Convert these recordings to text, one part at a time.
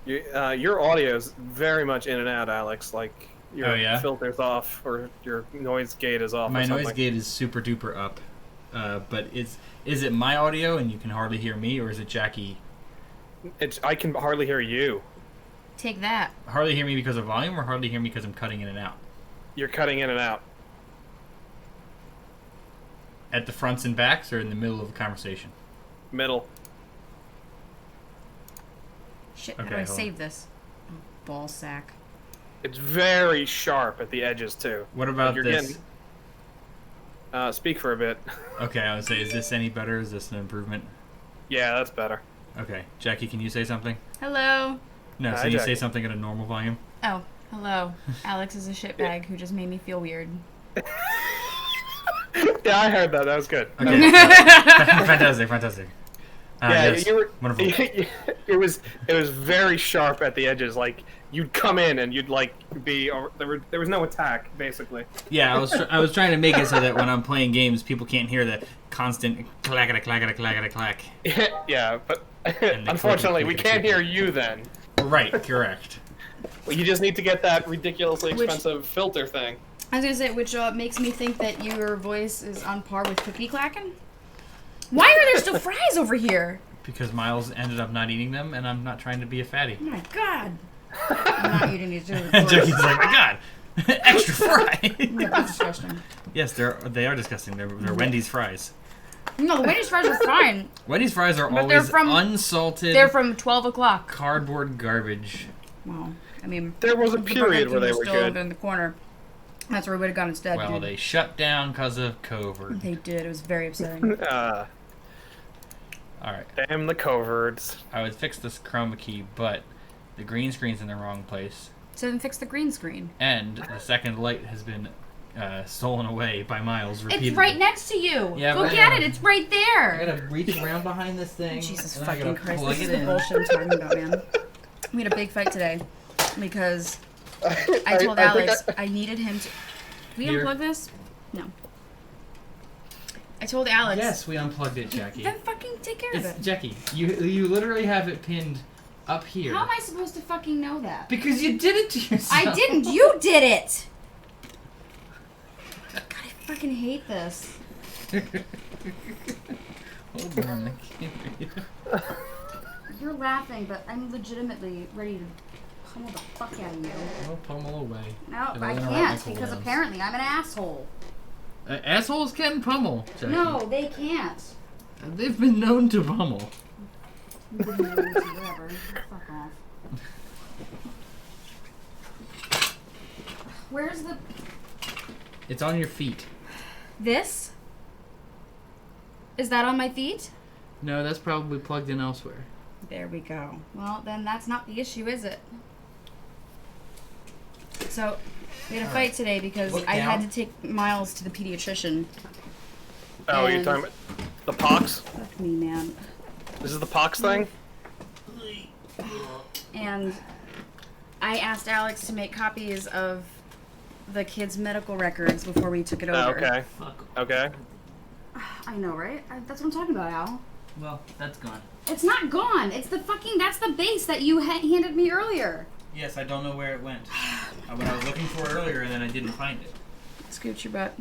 Your audio is very much in and out, Alex. Like your filter's off or your noise gate is off. My noise gate is super duper up. But is it my audio and you can hardly hear me, or is it Jackie? I can hardly hear you. Take that. Hardly hear me because of volume, or hardly hear me because I'm cutting in and out? You're cutting in and out. At the fronts and backs, or in the middle of the conversation? Middle. Shit, how do I save this? Oh, ball sack. It's very sharp at the edges, too. What about this? Speak for a bit. Okay, I would say, is this any better? Is this an improvement? Yeah, that's better. Okay. Jackie, can you say something? Hello. No, so you say something at a normal volume? Oh, hello. Alex is a shitbag who just made me feel weird. Yeah, I heard that. That was good. Okay. Fantastic. Yeah, yes. you were. Wonderful. It was very sharp at the edges. Like you'd come in and you'd like be. There was no attack, basically. Yeah, I was trying to make it so that when I'm playing games, people can't hear the constant clack. Yeah, but unfortunately, we can't hear you then. Right, correct. Well, you just need to get that ridiculously expensive filter thing. I was gonna say, which makes me think that your voice is on par with cookie clacking. Why are there still fries over here? Because Miles ended up not eating them, and I'm not trying to be a fatty. Oh my god. I'm not eating these. Jackie's like, my god, extra fry. That's disgusting. Yes, they are disgusting. They're Wendy's fries. No, the Wendy's fries are fine. Wendy's fries are always unsalted. They're from 12 o'clock. Cardboard garbage. Well, I mean, there was a period where they were good. In the corner. That's where we would have gone instead. Well, they shut down because of COVID. They did. It was very upsetting. All right. Damn the coverts. I would fix this chroma key, but the green screen's in the wrong place. So then fix the green screen. And the second light has been stolen away by Miles repeatedly. It's right next to you. Yeah, go get it. It's right there. I gotta reach around behind this thing. Jesus fucking Christ. This is the bullshit I'm talking about, man. We had a big fight today because I told Alex I needed him to... We unplug this? No. I told Alex... Yes, we unplugged it, Jackie. Then fucking take care of it. Jackie, you literally have it pinned up here. How am I supposed to fucking know that? Because you did it to yourself. I didn't. You did it. God, I fucking hate this. Hold on, I can't read. You're laughing, but I'm legitimately ready to pummel the fuck out of you. Well, pummel away. No, I can't, because apparently I'm an asshole. Assholes can pummel, Jackie. No, they can't. They've been known to pummel. Whatever. Fuck off. Where's the... It's on your feet. This? Is that on my feet? No, that's probably plugged in elsewhere. There we go. Well, then that's not the issue, is it? So, we had a fight today because I had to take Miles to the pediatrician. Oh, you're talking about the pox? Fuck me, man. This is the pox thing? And I asked Alex to make copies of the kids' medical records before we took it over. Okay. Okay. I know, right? That's what I'm talking about, Al. Well, that's gone. It's not gone. It's the fucking... That's the base that you handed me earlier. Yes, I don't know where it went. When I was looking for it earlier, and then I didn't find it. Scoot your butt.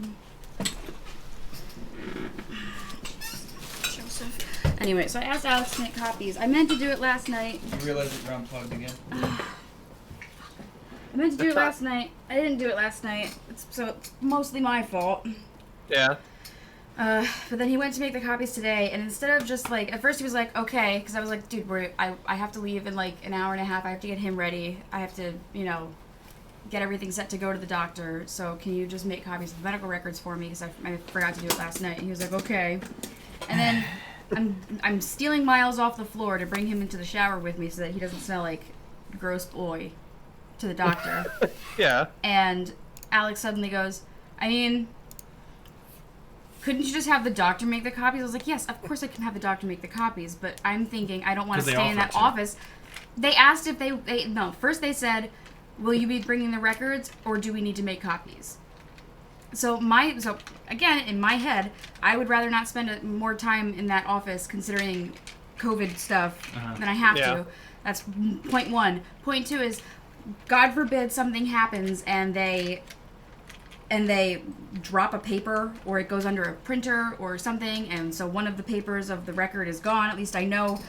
Joseph. Anyway, so I asked Alex to make copies. I meant to do it last night. You realize that you're unplugged again? I meant to do it last night. I didn't do it last night. So it's mostly my fault. Yeah. But then he went to make the copies today, and instead of just like, at first he was like, okay, because I was like, dude, I have to leave in like an hour and a half. I have to get him ready. I have to, get everything set to go to the doctor. So can you just make copies of the medical records for me? Because I forgot to do it last night. And he was like, okay. And then I'm stealing Miles off the floor to bring him into the shower with me so that he doesn't smell like gross boy to the doctor. Yeah. And Alex suddenly goes, I mean... couldn't you just have the doctor make the copies? I was like, yes, of course I can have the doctor make the copies, but I'm thinking I don't want to stay in that office. They asked if no, first they said, will you be bringing the records or do we need to make copies? So again, in my head, I would rather not spend more time in that office considering COVID stuff, then I have to. That's point one. Point two is, God forbid something happens and they drop a paper or it goes under a printer or something, and so one of the papers of the record is gone. At least I know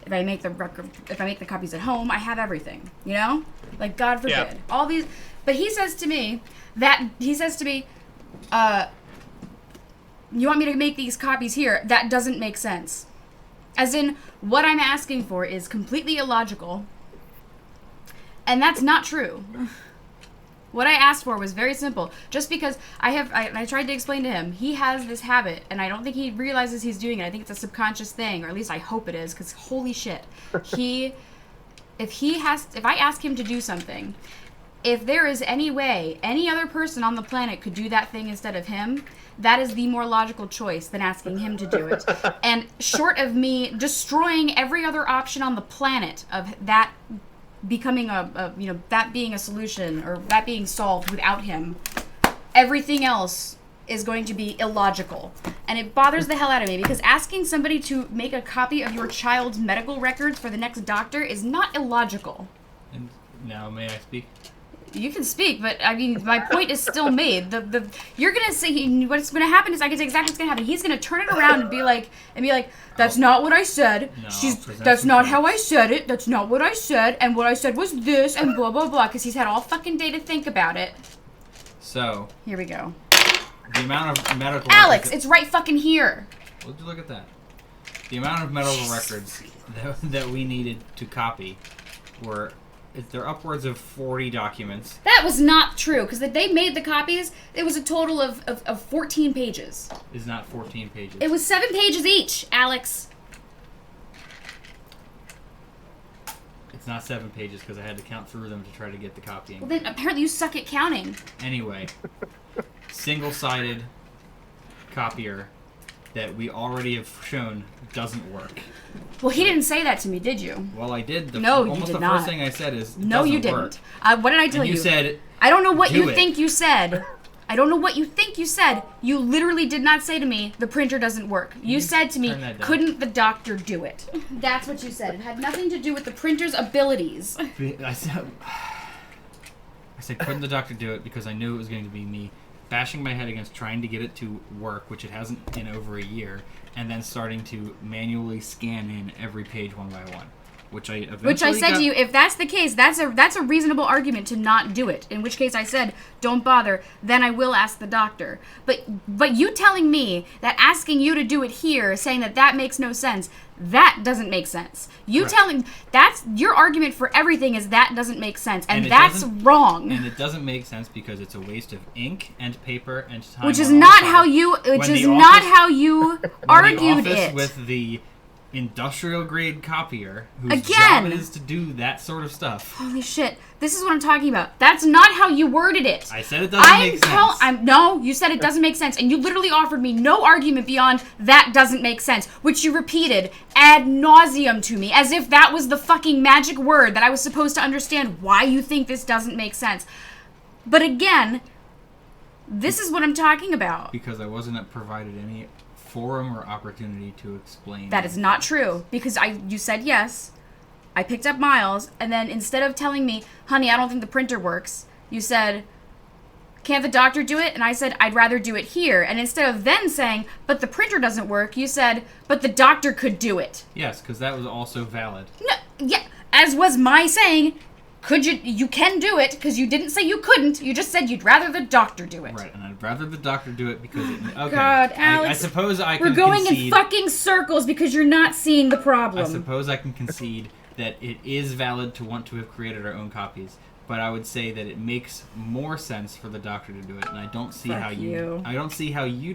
if I make the copies at home, I have everything. You know, like God forbid all these. But he says to me, you want me to make these copies here? That doesn't make sense. As in, what I'm asking for is completely illogical. And that's not true. What I asked for was very simple. Just because I tried to explain to him, he has this habit, and I don't think he realizes he's doing it. I think it's a subconscious thing, or at least I hope it is, because holy shit. If I ask him to do something, if there is any way any other person on the planet could do that thing instead of him, that is the more logical choice than asking him to do it. And short of me destroying every other option on the planet of that becoming that being a solution or that being solved without him, everything else is going to be illogical. And it bothers the hell out of me, because asking somebody to make a copy of your child's medical records for the next doctor is not illogical. And now may I speak? You can speak, but I mean, my point is still made. You're gonna say what's gonna happen is I can say exactly what's gonna happen. He's gonna turn it around and be like, that's not what I said. No, That's not how I said it. That's not what I said. And what I said was this, and blah blah blah. Because he's had all fucking day to think about it. So here we go. The amount of medical Alex, it's right fucking here. Would you look at that? The amount of medical records that we needed to copy they're upwards of 40 documents. That was not true, because they made the copies. It was a total of 14 pages. It's not 14 pages. It was 7 pages each, Alex. It's not 7 pages, because I had to count through them to try to get the copying. Well, then apparently you suck at counting. Anyway, single-sided copier that we already have shown doesn't work. Well, he didn't say that to me, did you? Well, I did. No, you almost did the not. First thing I said is, no, you didn't. Work. What did I tell and you? You said, I don't know what you it. think you said. I don't know what you think you said. You literally did not say to me, the printer doesn't work. You said to me, couldn't the doctor do it? That's what you said. It had nothing to do with the printer's abilities. I said, couldn't the doctor do it, because I knew it was going to be me bashing my head against trying to get it to work, which it hasn't in over a year, and then starting to manually scan in every page one by one, which I said to you, if that's the case, that's a reasonable argument to not do it. In which case I said, don't bother, then I will ask the doctor. But you telling me that asking you to do it here, saying that makes no sense, that doesn't make sense. You telling, that's your argument for everything, is that doesn't make sense, and that's wrong. And it doesn't make sense because it's a waste of ink and paper and time. Which is not how you argued it. With the industrial grade copier whose job it is to do that sort of stuff. Holy shit. This is what I'm talking about. That's not how you worded it. I said it doesn't make sense. No, you said it doesn't make sense, and you literally offered me no argument beyond that doesn't make sense, which you repeated ad nauseum to me, as if that was the fucking magic word that I was supposed to understand why you think this doesn't make sense. But again, this is what I'm talking about. Because I wasn't provided any forum or opportunity to explain. That is not true, because you said yes. I picked up Miles, and then instead of telling me, honey, I don't think the printer works, you said, can't the doctor do it? And I said, I'd rather do it here. And instead of then saying, but the printer doesn't work, you said, but the doctor could do it. Yes, because that was also valid. No, yeah, as was my saying, you can do it, because you didn't say you couldn't, you just said you'd rather the doctor do it. Right, and I'd rather the doctor do it because okay. God, Alex, I suppose I can we're going concede, in fucking circles because you're not seeing the problem. I suppose I can concede that it is valid to want to have created our own copies, but I would say that it makes more sense for the doctor to do it, and I don't see how you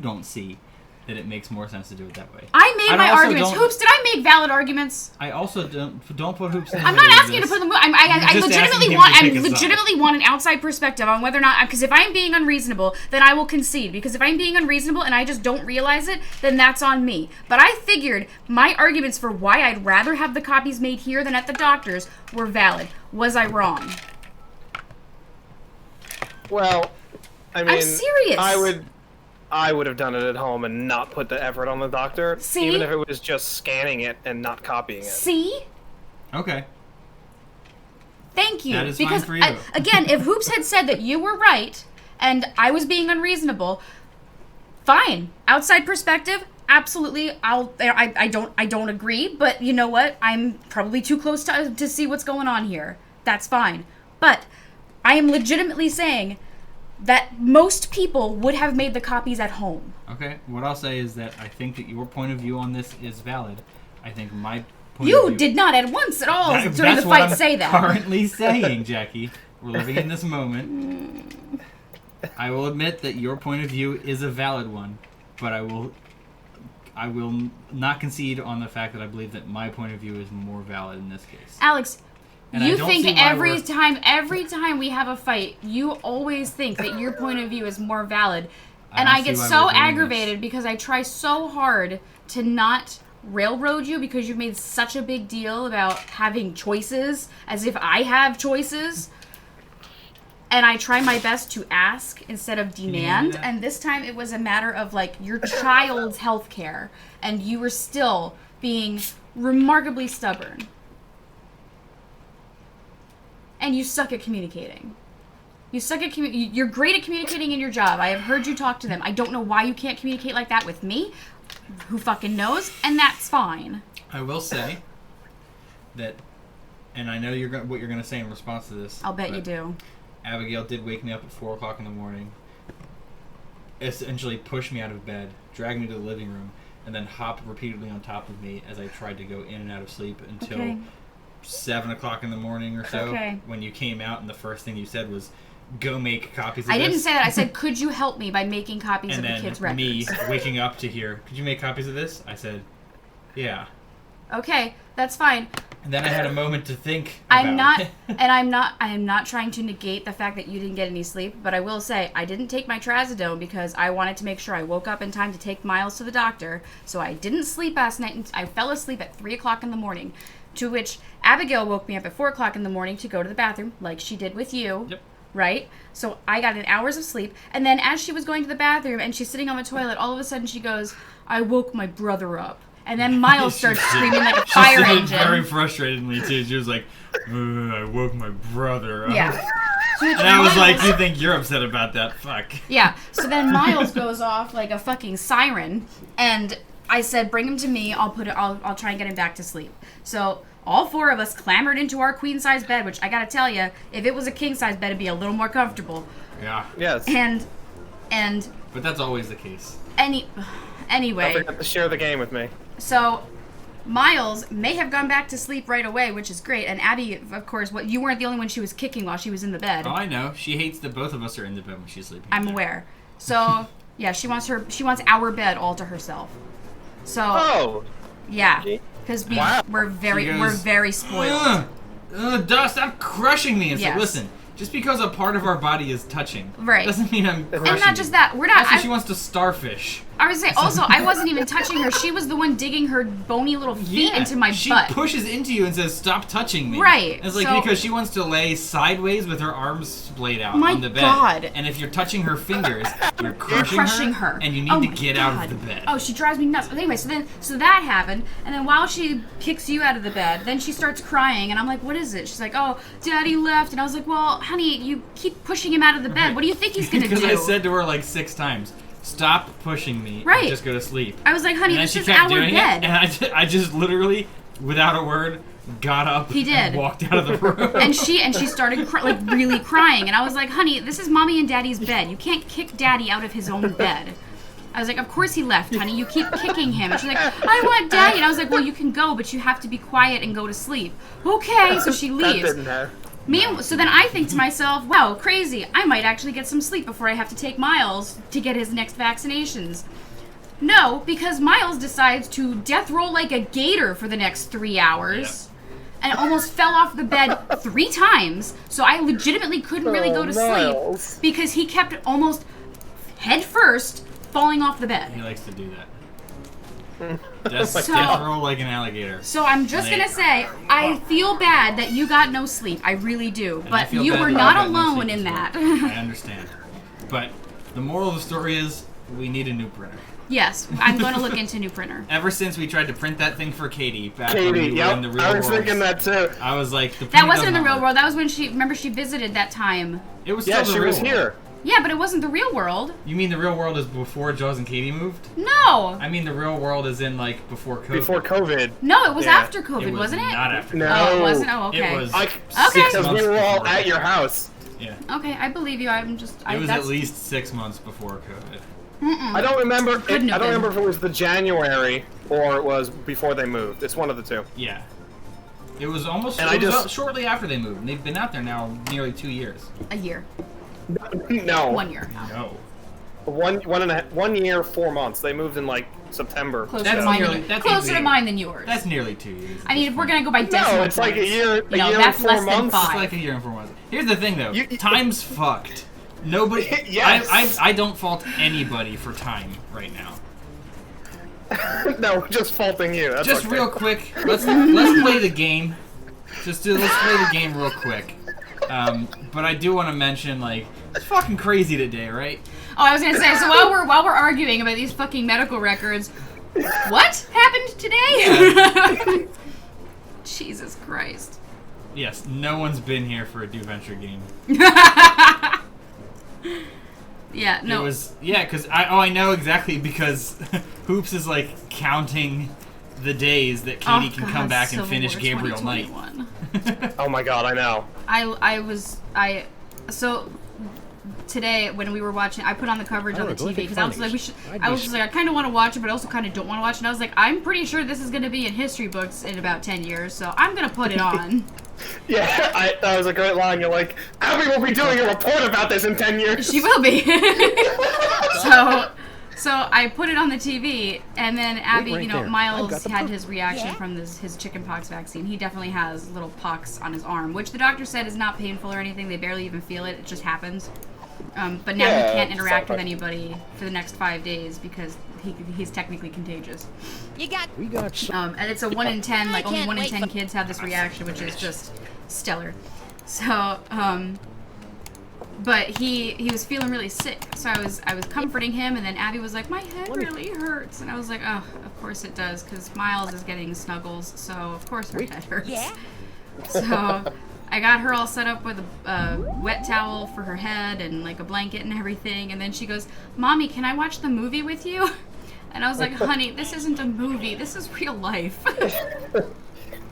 don't see that it makes more sense to do it that way. I made my arguments. Hoops, did I make valid arguments? I also don't put Hoops in. I'm not asking you to put them. I legitimately want an outside perspective on whether or not, because if I'm being unreasonable, then I will concede. Because if I'm being unreasonable and I just don't realize it, then that's on me. But I figured my arguments for why I'd rather have the copies made here than at the doctor's were valid. Was I wrong? Well, I mean, I'm serious. I would have done it at home and not put the effort on the doctor, See? even if it was just scanning it and not copying it. See? Okay. Thank you. That is because fine for you. Again, if Hoops had said that you were right and I was being unreasonable, fine. Outside perspective, absolutely. I don't agree, but you know what? I'm probably too close to see what's going on here. That's fine. But I am legitimately saying that most people would have made the copies at home. Okay. What I'll say is that I think that your point of view on this is valid. I think my point of You view... did not at once at all during the That's fight what I'm say that. currently saying, Jackie. We're living in this moment. I will admit that your point of view is a valid one, but I will not concede on the fact that I believe that my point of view is more valid in this case. Alex, And you I don't think see why every time we have a fight, you always think that your point of view is more valid. And I get so aggravated because I try so hard to not railroad you because you've made such a big deal about having choices, as if I have choices. And I try my best to ask instead of demand. And this time it was a matter of, like, your child's health care. And you were still being remarkably stubborn. And you suck at communicating. You're great at communicating in your job. I have heard you talk to them. I don't know why you can't communicate like that with me. Who fucking knows? And that's fine. I will say that, and I know what you're going to say in response to this. I'll bet you do. Abigail did wake me up at 4 o'clock in the morning, essentially push me out of bed, drag me to the living room, and then hop repeatedly on top of me as I tried to go in and out of sleep until 7 o'clock in the morning or so, when you came out and the first thing you said was, go make copies of this. I didn't say that. I said, could you help me by making copies of the kids' records? And then me waking up to hear, could you make copies of this? I said, yeah. Okay, that's fine. And then I had a moment to think about it. I am not trying to negate the fact that you didn't get any sleep, but I will say I didn't take my trazodone because I wanted to make sure I woke up in time to take Miles to the doctor. So I didn't sleep last night, and I fell asleep at 3 o'clock in the morning, to which Abigail woke me up at 4 o'clock in the morning to go to the bathroom, like she did with you. Yep. Right? So I got an hours of sleep, and then as she was going to the bathroom and she's sitting on the toilet, all of a sudden she goes, I woke my brother up. And then Miles starts screaming like a fire engine. Very frustratingly, too. She was like, I woke my brother up. Yeah. And I was like, you think you're upset about that? Fuck. Yeah. So then Miles goes off like a fucking siren, and I said, bring him to me. I'll try and get him back to sleep. So all 4 of us clambered into our queen-size bed, which I gotta tell you, if it was a king-size bed, it'd be a little more comfortable. Yeah. Yes. And. But that's always the case. Anyway. Don't forget to share the game with me. So, Miles may have gone back to sleep right away, which is great. And Abby, of course, you weren't the only one she was kicking while she was in the bed. Oh, I know. She hates that both of us are in the bed when she's sleeping. I'm aware. So, yeah, she wants our bed all to herself. So. Oh. Yeah, because we're very spoiled. Duh, stop crushing me. It's like, listen. Just because a part of our body is touching, doesn't mean I'm crushing And not just that, we're not. Also, she wants to starfish. I would say also, I wasn't even touching her. She was the one digging her bony little feet into my butt. She pushes into you and says, "Stop touching me." Right. And it's like because she wants to lay sideways with her arms splayed out on the bed. God. And if you're touching her fingers, you're crushing her, and you need to get out of the bed. Oh, she drives me nuts. But anyway, so that happened, and then while she kicks you out of the bed, then she starts crying, and I'm like, "What is it?" She's like, "Oh, Daddy left," and I was like, "Well, honey, you keep pushing him out of the bed. What do you think he's gonna do?" Because I said to her like 6 times. Stop pushing me. Right. And just go to sleep. I was like, honey, this is our bed. And I just literally, without a word, got up and walked out of the room. And she started really crying. And I was like, honey, this is Mommy and Daddy's bed. You can't kick Daddy out of his own bed. I was like, of course he left, honey. You keep kicking him. And she's like, I want Daddy. And I was like, well, you can go, but you have to be quiet and go to sleep. Okay, so she leaves. So then I think to myself, wow, crazy. I might actually get some sleep before I have to take Miles to get his next vaccinations. No, because Miles decides to death roll like a gator for the next 3 hours. Yep. And almost fell off the bed 3 times. So I legitimately couldn't really go to sleep because he kept almost head first falling off the bed. He likes to do that. Death roll like an alligator. So I'm just gonna say, I feel bad that you got no sleep. I really do. And but you were not alone in that. I understand. But the moral of the story is, We need a new printer. Yes, I'm going to look into new printer. Ever since we tried to print that thing for Katie back when we were in the real world. I was thinking that too. I was like, that wasn't in the real world. That was when she visited that time. It was still the real world. Here. Yeah, but it wasn't the real world. You mean the real world is before Jaws and Katie moved? No. I mean the real world is in like before COVID. Before COVID. No, it was after COVID, wasn't it? Not after. No. Oh, it wasn't. Oh, okay. It was. Okay. Because we were all at your house. Yeah. Okay, I believe you. I'm just. It was at least 6 months before COVID. I don't remember. I don't remember if it was the January or it was before they moved. It's one of the two. Yeah. It was almost. And it was shortly after they moved. And they've been out there now nearly 2 years. A year. No. 1 year. No. 1 year, 4 months. They moved in like September. Closer to mine than yours. That's nearly 2 years. I mean, if we're gonna go by decimal No, it's like a year. That's and 4 less than months. 5. It's like a year and 4 months. Here's the thing, though. Time's fucked. Nobody. Yes. I don't fault anybody for time right now. No, just faulting you. That's Just okay. real quick. Let's play the game. Let's play the game real quick. But I do want to mention, like, it's fucking crazy today, right? Oh, I was gonna say. So while we're arguing about these fucking medical records, what happened today? Jesus Christ. Yes, no one's been here for a Do Venture game. Yeah, no. It was because I know exactly because Hoops is like counting the days that Katie can come back and finish Gabriel Knight. Oh my god, I know. So today when we were watching, I put on the coverage on the TV because I was like I kind of want to watch it, but I also kind of don't want to watch it. And I was like, I'm pretty sure this is going to be in history books in about 10 years, so I'm going to put it on. Yeah, that was a great line. You're like, Abby will be doing a report about this in 10 years. She will be. So I put it on the TV, and then Abby, Miles had his reaction from his chickenpox vaccine. He definitely has little pox on his arm, which the doctor said is not painful or anything. They barely even feel it. It just happens. But now he can't interact with anybody for the next 5 days because he's technically contagious. We got and it's a 1 in 10, like only 1 in 10 kids have this reaction, which is just stellar. So, but he was feeling really sick, so I was comforting him, and then Abby was like, my head really hurts, and I was like, oh, of course it does, because Miles is getting snuggles, so of course her head hurts. Yeah. So I got her all set up with a wet towel for her head and like a blanket and everything, and then she goes, Mommy, can I watch the movie with you? And I was like, honey, this isn't a movie, this is real life.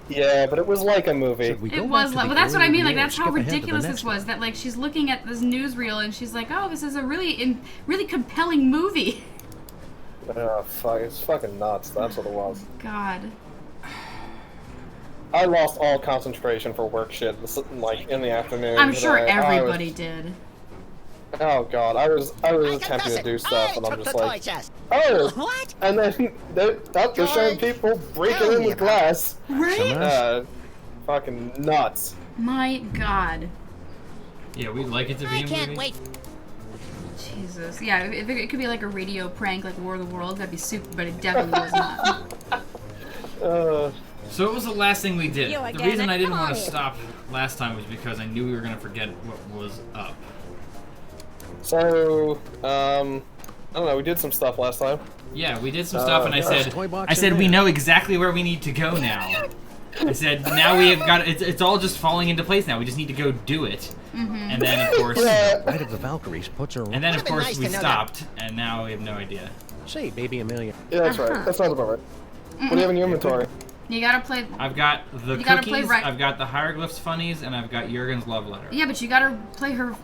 Yeah, but it was like a movie. It was like, well, that's what I mean. Like, that's how ridiculous this was. That like she's looking at this newsreel and she's like, "Oh, this is a really compelling movie." Oh fuck! It's fucking nuts. That's what it was. God. I lost all concentration for work shit, like in the afternoon. I'm sure everybody did. Oh god, I was attempting to do stuff, and I'm just like, oh, what? And then they're showing people breaking in with glass. Right? Fucking nuts. My god. Yeah, we'd like it to be a movie. I can't wait. Jesus. Yeah, if it could be like a radio prank, like War of the Worlds, that'd be super, but it definitely was not. So what was the last thing we did? The reason I didn't want to stop last time was because I knew we were going to forget what was up. So, I don't know, we did some stuff last time. Yeah, we did some stuff, and I said we know exactly where we need to go now. I said, now we have got, it's all just falling into place now, we just need to go do it. Mm-hmm. And then, of course, Right of the Valkyries puts her. And then, of course, we stopped, and now we have no idea. Say, baby Amelia. Yeah, that's right. That sounds about right. What do you have in your inventory? You gotta play. I've got the cookies, I've got the hieroglyphs funnies, and I've got Jurgen's love letter. Yeah, but you gotta play her,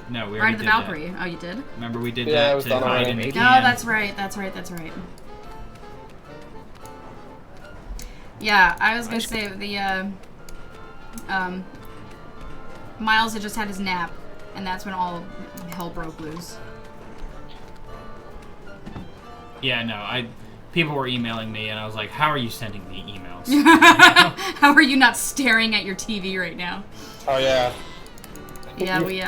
no, we Ride of the did Valkyrie. that. Oh, you did? Remember we did that to hide in the can. No, that's right. Yeah, I was gonna say the Miles had just had his nap, and that's when all hell broke loose. Yeah, no, people were emailing me, and I was like, how are you sending me emails? How are you not staring at your TV right now? Oh, yeah. Yeah, we,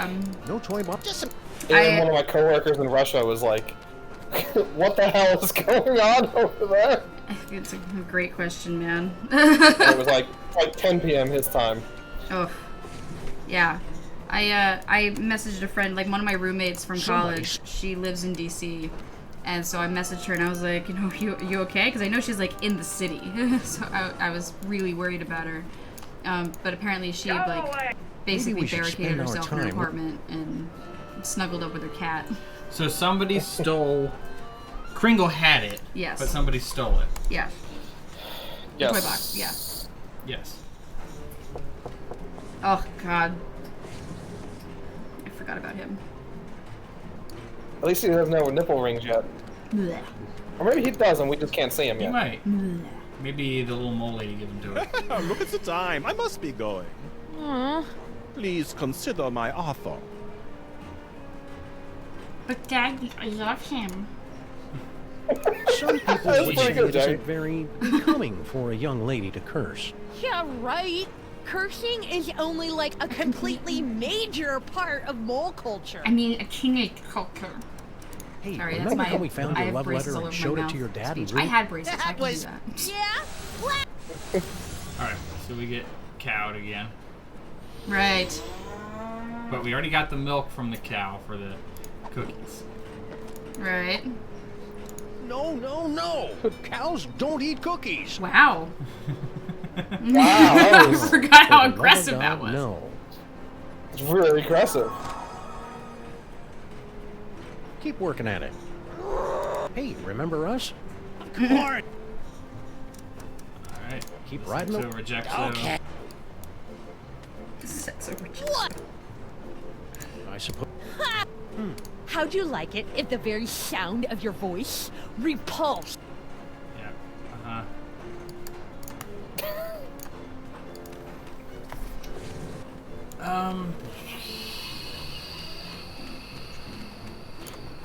No toy box. One of my coworkers in Russia was like, what the hell is going on over there? It's a great question, man. It was like 10 p.m. his time. Oh, yeah. I messaged a friend, like one of my roommates from college. She lives in D.C. And so I messaged her and I was like, you know, you okay? Because I know she's like in the city, so I was really worried about her. But apparently she like basically barricaded herself in her apartment and snuggled up with her cat. So somebody stole. Kringle had it. Yes. But somebody stole it. Yeah. Yes. Toy box. Yeah. Yes. Oh God. I forgot about him. At least he doesn't have nipple rings yet. Blech. Or maybe he does and we just can't see him He yet. might. Maybe the little mole lady gave him to it. Look at the time. I must be going. Please consider my offer. But Dad, I love him. Some people That's would pretty say good, it isn't very becoming for a young lady to curse. Yeah, right. Cursing is only like a completely major part of mole culture. I mean, a teenage culture. Hey, Sorry, that's remember my. how we found I your have love braces letter all and over showed my it to your mouth dad and speech. I Ruth? had braces. I That can was do that. yeah. Alright, so we get cowed again. Right. But we already got the milk from the cow for the cookies. Right. No, no, no! Cows don't eat cookies! Wow. Wow, that I was forgot how For the love of aggressive God, that was. No. it's really aggressive. Keep working at it. Hey, remember us? Come on. Alright. Keep riding So them. reject Okay. Sex over. What? I suppose. How'd you like it if the very sound of your voice repulsed? Yeah. Uh-huh.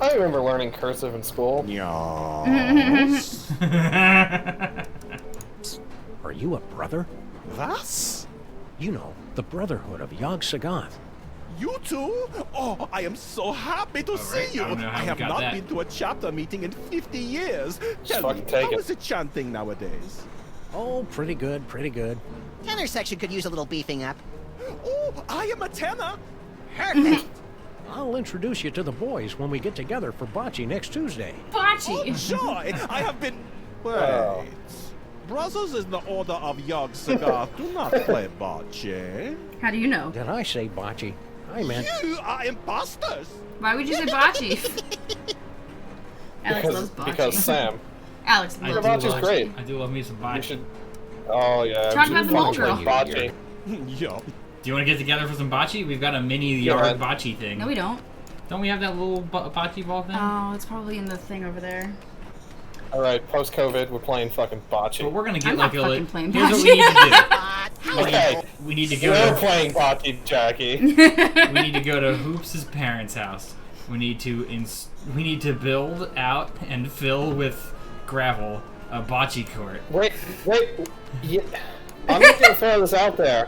I remember learning cursive in school. Yes. Are you a brother? Was? You know, the Brotherhood of Yog Sagoth. You too? Oh, I am so happy to Alright, see you. I don't know how I we have got not that. been to a chapter meeting in 50 years. Tell me, fucking take how it. is it chanting nowadays? Oh, pretty good, pretty good. Tenor section could use a little beefing up. Oh, I am a tenor. Perfect. I'll introduce you to the boys when we get together for bocce next Tuesday. Oh, Bocce. joy! I have been. Wait. Oh. Brothers in the Order of Yog Sagoth do not play bocce. How do you know? Did I say bocce? I meant. You are imposters. Why would you say bocce? Alex loves bocce. Because Sam. Alex I loves do Bocce's love- great. I do love me some You bocce. should. Oh yeah. Talk we about should the mole fucking girl. play bocce. Yo. Do you want to get together for some bocce? We've got a mini Yeah. yard bocce thing. No, we don't. Don't we have that little bocce ball thing? Oh, it's probably in the thing over there. All right, post COVID, we're playing fucking bocce. But we're gonna get I'm like not a. fucking playing Here's what bocce. we need to do. Okay, We need to go. we're playing bocce, Jackie. We need to go to Hoops' parents' house. We need to build out and fill with gravel a bocce court. Wait. Yeah. I'm just gonna throw this out there.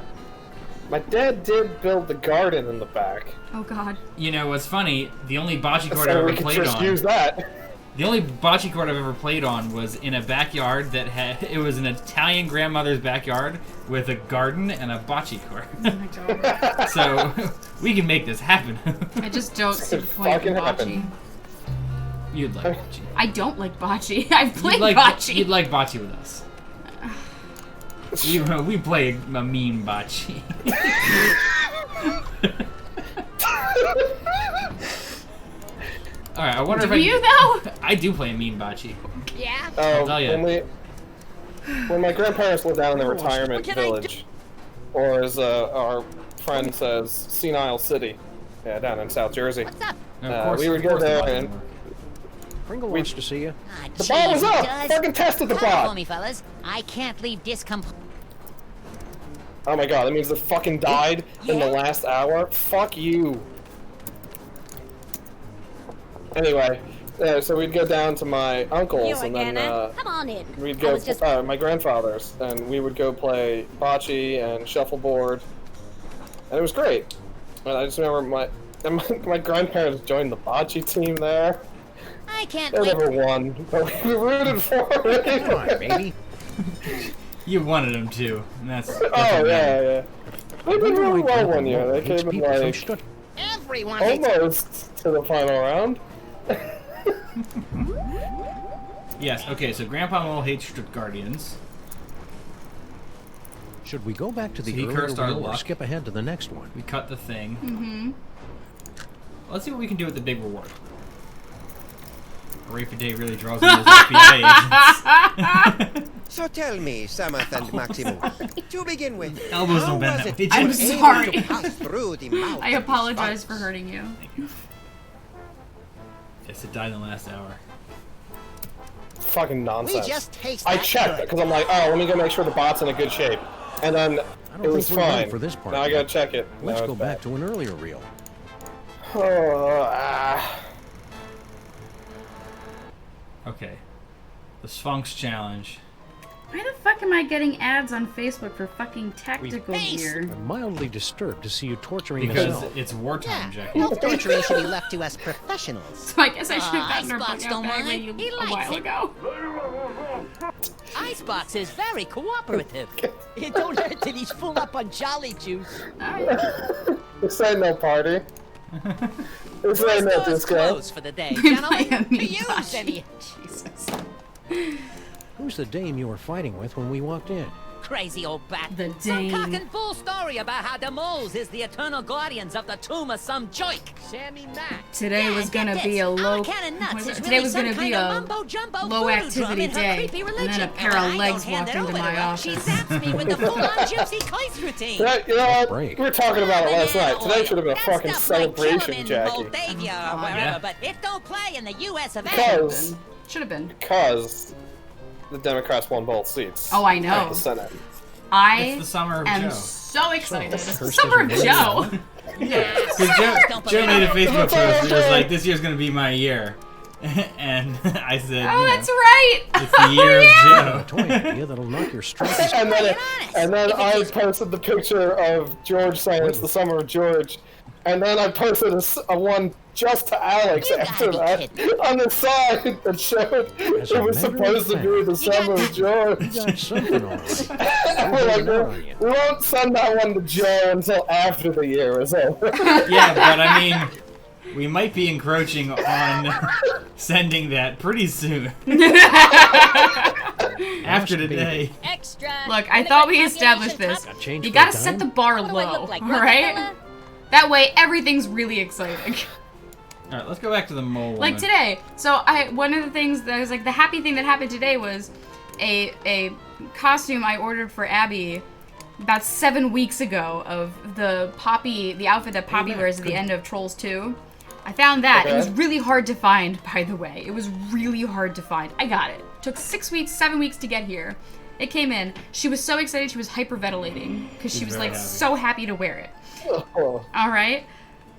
My dad did build the garden in the back, Oh God. You know what's funny? The only bocce court I've so ever we could played just on. use that. The only bocce court I've ever played on was in a backyard that had. It was an Italian grandmother's backyard with a garden and a bocce court. Oh my God. So we can make this happen. I just don't see the point of fucking bocce. happen. You'd like bocce. I don't like bocce. I've played You'd like bocce. You'd like bocce with us. We play a mean bocce. All right, I wonder if Do you though? I do play a mean bocce. Yeah. tell ya. When my grandparents lived down in the Oh, retirement what can I do? village, or as our friend says, Senile City, yeah, down in South Jersey. What's up? Of course, we would of go course the there bocce and- would work. Pringle wants to see you. Ah, The ball was jeez, up! it does. Fucking tested the Cover for bot! me, fellas. I can't leave Oh my god, that means it fucking died in the last hour? Fuck you. Anyway, so we'd go down to my uncle's and then Come on in. we'd I go, was just my grandfather's, and we would go play bocce and shuffleboard, and it was great. And I just remember my grandparents joined the bocce team there. I can't They wait. never won, but we rooted for it. Come on, baby. You wanted him to. And that's Oh yeah. They did really well one year. They came in People from like Everyone hates almost to the final round. Yes, okay, so Grandpa Mole hates Stuttgartians. Should we go back to the So he earlier cursed our reel or luck. skip ahead to the next one? We cut the thing. Mm-hmm. Let's see what we can do with the big reward. Rape Day really draws in those FBI agents. So tell me, Samuth and Maximus, to begin with, Elbows how don't bend was that it way. I'm able sorry. to pass through the mouth I of the apologize for Sphinx? hurting you. Yes, it died in the last hour. Fucking We nonsense. just taste I that checked good. because I'm like, oh, let me go make sure the bot's in a good shape, and then I don't it was think we're ready fine. for this part Now I yet. gotta check it. Let's Now go it's back bad. to an earlier reel. Okay. The Sphinx Challenge. Why the fuck am I getting ads on Facebook for fucking tactical Face. gear? I'm mildly disturbed to see you torturing Because yourself. it's wartime, Yeah, Jackie. health torturing should be left to us professionals. So I guess I should have gotten her Icebox book out don't bag mind. when He you a likes while it. ago. Icebox is very cooperative. It don't hurt that he's full up on jolly juice. This ain't no party. This ain't no Store's disco. closed for the day, gentlemen. Miami To use Bashi. any Jesus. Who's the dame you were fighting with when we walked in? crazy old bat. The Some cock dame. and bull story about how the moles is the eternal guardians of the tomb of some joik. Sammy-Mak. Today was Yeah, gonna get be this. a low. Our cannon nuts was it- is Today really was some gonna be kind of a mumbo-jumbo low voodoo activity drum in her day, creepy and then religion. a pair And of I legs don't hand walked it into over my to her. She office. zaps me with the full-on gypsy Kleist routine. Yeah, you know what? break. We were talking about it last night. Today should have been a That fucking stuff might kill 'em celebration, in Jackie. Moldavia or wherever, Yeah. but it don't play in the U.S. of A. Because, Should have been. because the Democrats won both seats. Oh, I at know. The Senate. I It's the summer of am Joe. so excited. It's the Cursed summer of as a Joe. wizard. Yeah, because Joe made a Facebook post. It was like, "This year's gonna be my year," and I said, Oh, you know, that's right. "It's the year Oh, of yeah. A toy idea that'll knock your strength. And then, honest. and then If it I is- posted the picture of George saying it's the summer of George. And then I posted a one just to Alex You after gotta that be kidding. on the side that showed As a it was matter of supposed to be the fact, summer of George. You got something already. And we're like, Hold on you. we won't send that one to Joe until after the year is over. Yeah, but I mean, we might be encroaching on sending that pretty soon. After today. Extra. Look, I thought we established this. Got change You for gotta a set the dime? bar What do I low, look like, alright? Rockefeller? That way, everything's really exciting. All right, let's go back to the mole. Like woman. today, so one of the things that was like the happy thing that happened today was a costume I ordered for Abby about 7 weeks ago of the outfit that Poppy wears at the end of Trolls 2. I found that. It was Okay. really hard to find, by the way. It was really hard to find. I got it. Took 6 weeks, 7 weeks to get here. It came in. She was so excited. She was hyperventilating because she She's was very like happy. so happy to wear it. Oh, All right.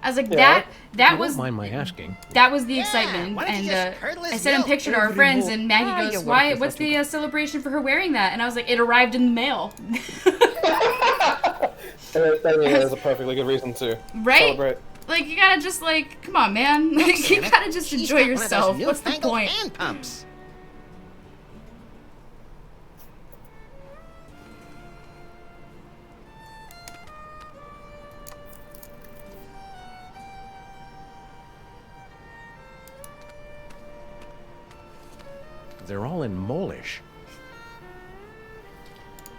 I was like, Yeah. that You was won't mind my asking. that was the Yeah, excitement, why don't you and just curdle his I sent a milk? picture to our friends, and Maggie goes, "Why? What's the celebration for her wearing that?" And I was like, "It arrived in the mail." and I mean, there's a perfectly good reason to Right? celebrate. Like you gotta just like, come on, man. Like, you gotta just She's enjoy got one of those yourself. What's the newfangled point? hand pumps. They're all in Molish.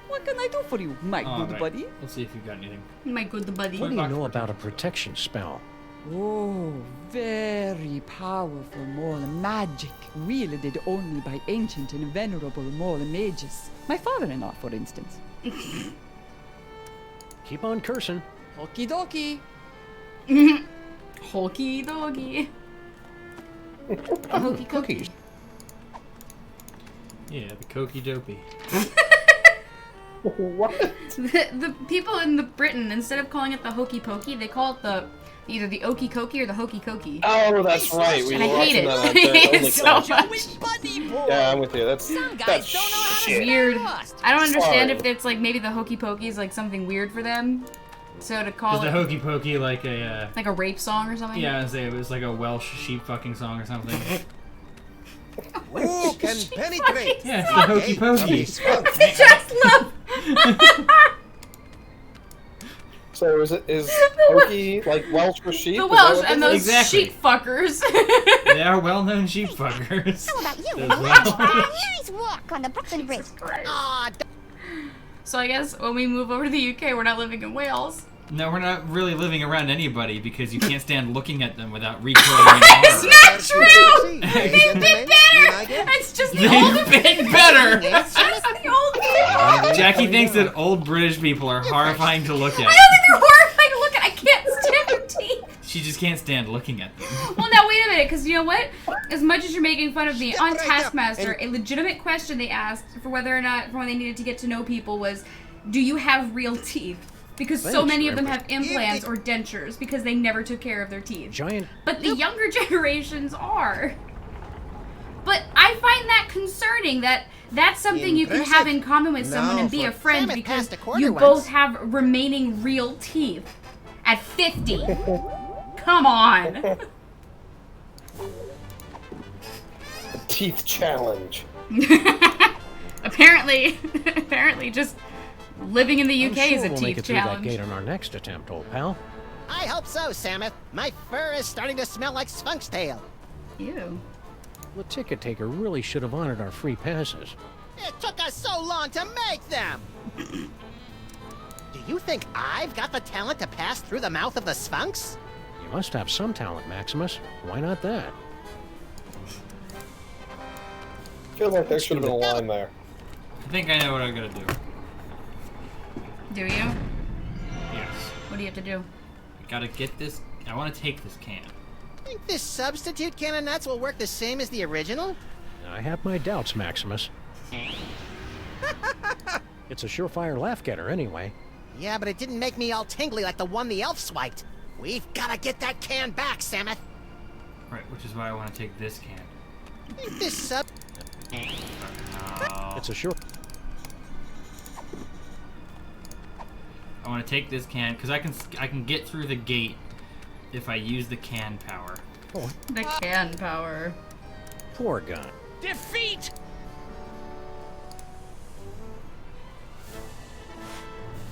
What can I do for you, my All good right, buddy? Let's see if you've got anything. My good buddy. What do you Back know for about a protection spell? Oh, very powerful mole magic, wielded only by ancient and venerable mole mages. My father-in-law, for instance. Keep on cursing. Okie dokie. Hulky doggy. Hokey cookie. Cookies. Yeah, the Koki Dopey. What? The people in the Britain, instead of calling it the hokey pokey, they call it either the okie cokey or the hokey cokey. Oh, that's right. We And I were hate watching it. that on I hate Only it so Clash. much. Buddy boy. Yeah, I'm with you. That's Some guys that's don't know how to shit. Weird. Lost. I don't understand Sorry. if it's like maybe the hokey pokey is like something weird for them. So to Is call the it Hokey Pokey like a, like a rape song or something. yeah, I'd say it was like a Welsh sheep fucking song or something. Who can penetrate? Yeah, it's the Hokey Pokey. Just love. So is Pokey like Welsh for sheep? The Is that Welsh what and this those is? Exactly. sheep fuckers. They are well-known sheep fuckers. How about you? As A well. nice walk on the Brooklyn Bridge. Aw, So I guess when we move over to the UK, we're not living in Wales. No, we're not really living around anybody because you can't stand looking at them without recoiling in It's horror. not true! They've been better! It's just the old They've been better! It's just the old people! Jackie thinks that old British people are horrifying to look I at. don't think they're horrifying to look at. I can't stand their teeth. She just can't stand looking at them. Well, now wait a minute, because you know what? As much as you're making fun of me, on Taskmaster, a legitimate question they asked for whether or not, for when they needed to get to know people was, do you have real teeth? Because so many of them have implants or dentures because they never took care of their teeth. But the younger generations are. But I find that concerning that that's something you can have in common with someone and be a friend because you both have remaining real teeth at 50. Come on. Teeth challenge. Apparently just living in the UK I'm sure is a we'll make teeth it through that challenge. gate on our next attempt, old pal. I hope so, Samuth. My fur is starting to smell like Sphunk's tail. Ew. The ticket taker really should have honored our free passes. It took us so long to make them! Do you think I've got the talent to pass through the mouth of the Sphinx? You must have some talent, Maximus. Why not that? I feel like there should have been a line there. I think I know what I'm gonna do. Do you? Yes. What do you have to do? I gotta get this. I want to take this can. Think this substitute can of nuts will work the same as the original? I have my doubts, Maximus. It's a surefire laugh-getter, anyway. Yeah, but it didn't make me all tingly like the one the elf swiped. We've gotta get that can back, Samuth. Right, which is why I want to take this can. Think this sub... No. It's a sure... I want to take this can because I can get through the gate if I use the can power. Oh, The can power. poor guy. defeat!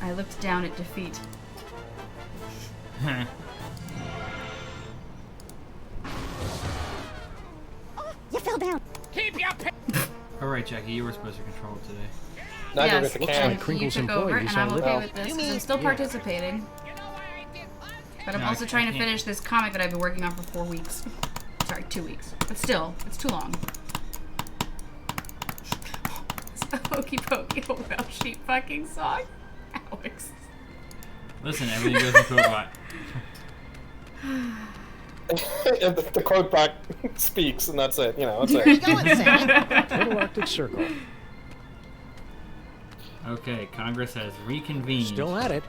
I looked down at defeat. You fell down. Keep your All right, Jackie, you were supposed to control it today. Not Yes, with the Looks can. like Crinkle's you took over, employees and I'm all okay lit. with this You 'cause I'm mean- still yeah. participating. But I'm No, also I trying to can't. finish this comic that I've been working on for 4 weeks. Sorry, 2 weeks. But still, it's too long. It's the Hokey Pokey old Welsh sheep fucking song. Alex. Listen, everything goes into a bot. And the quote back speaks, and that's it. You know, that's Where you it. going, Samuth? Total Arctic Circle. Okay, Congress has reconvened. Still at it.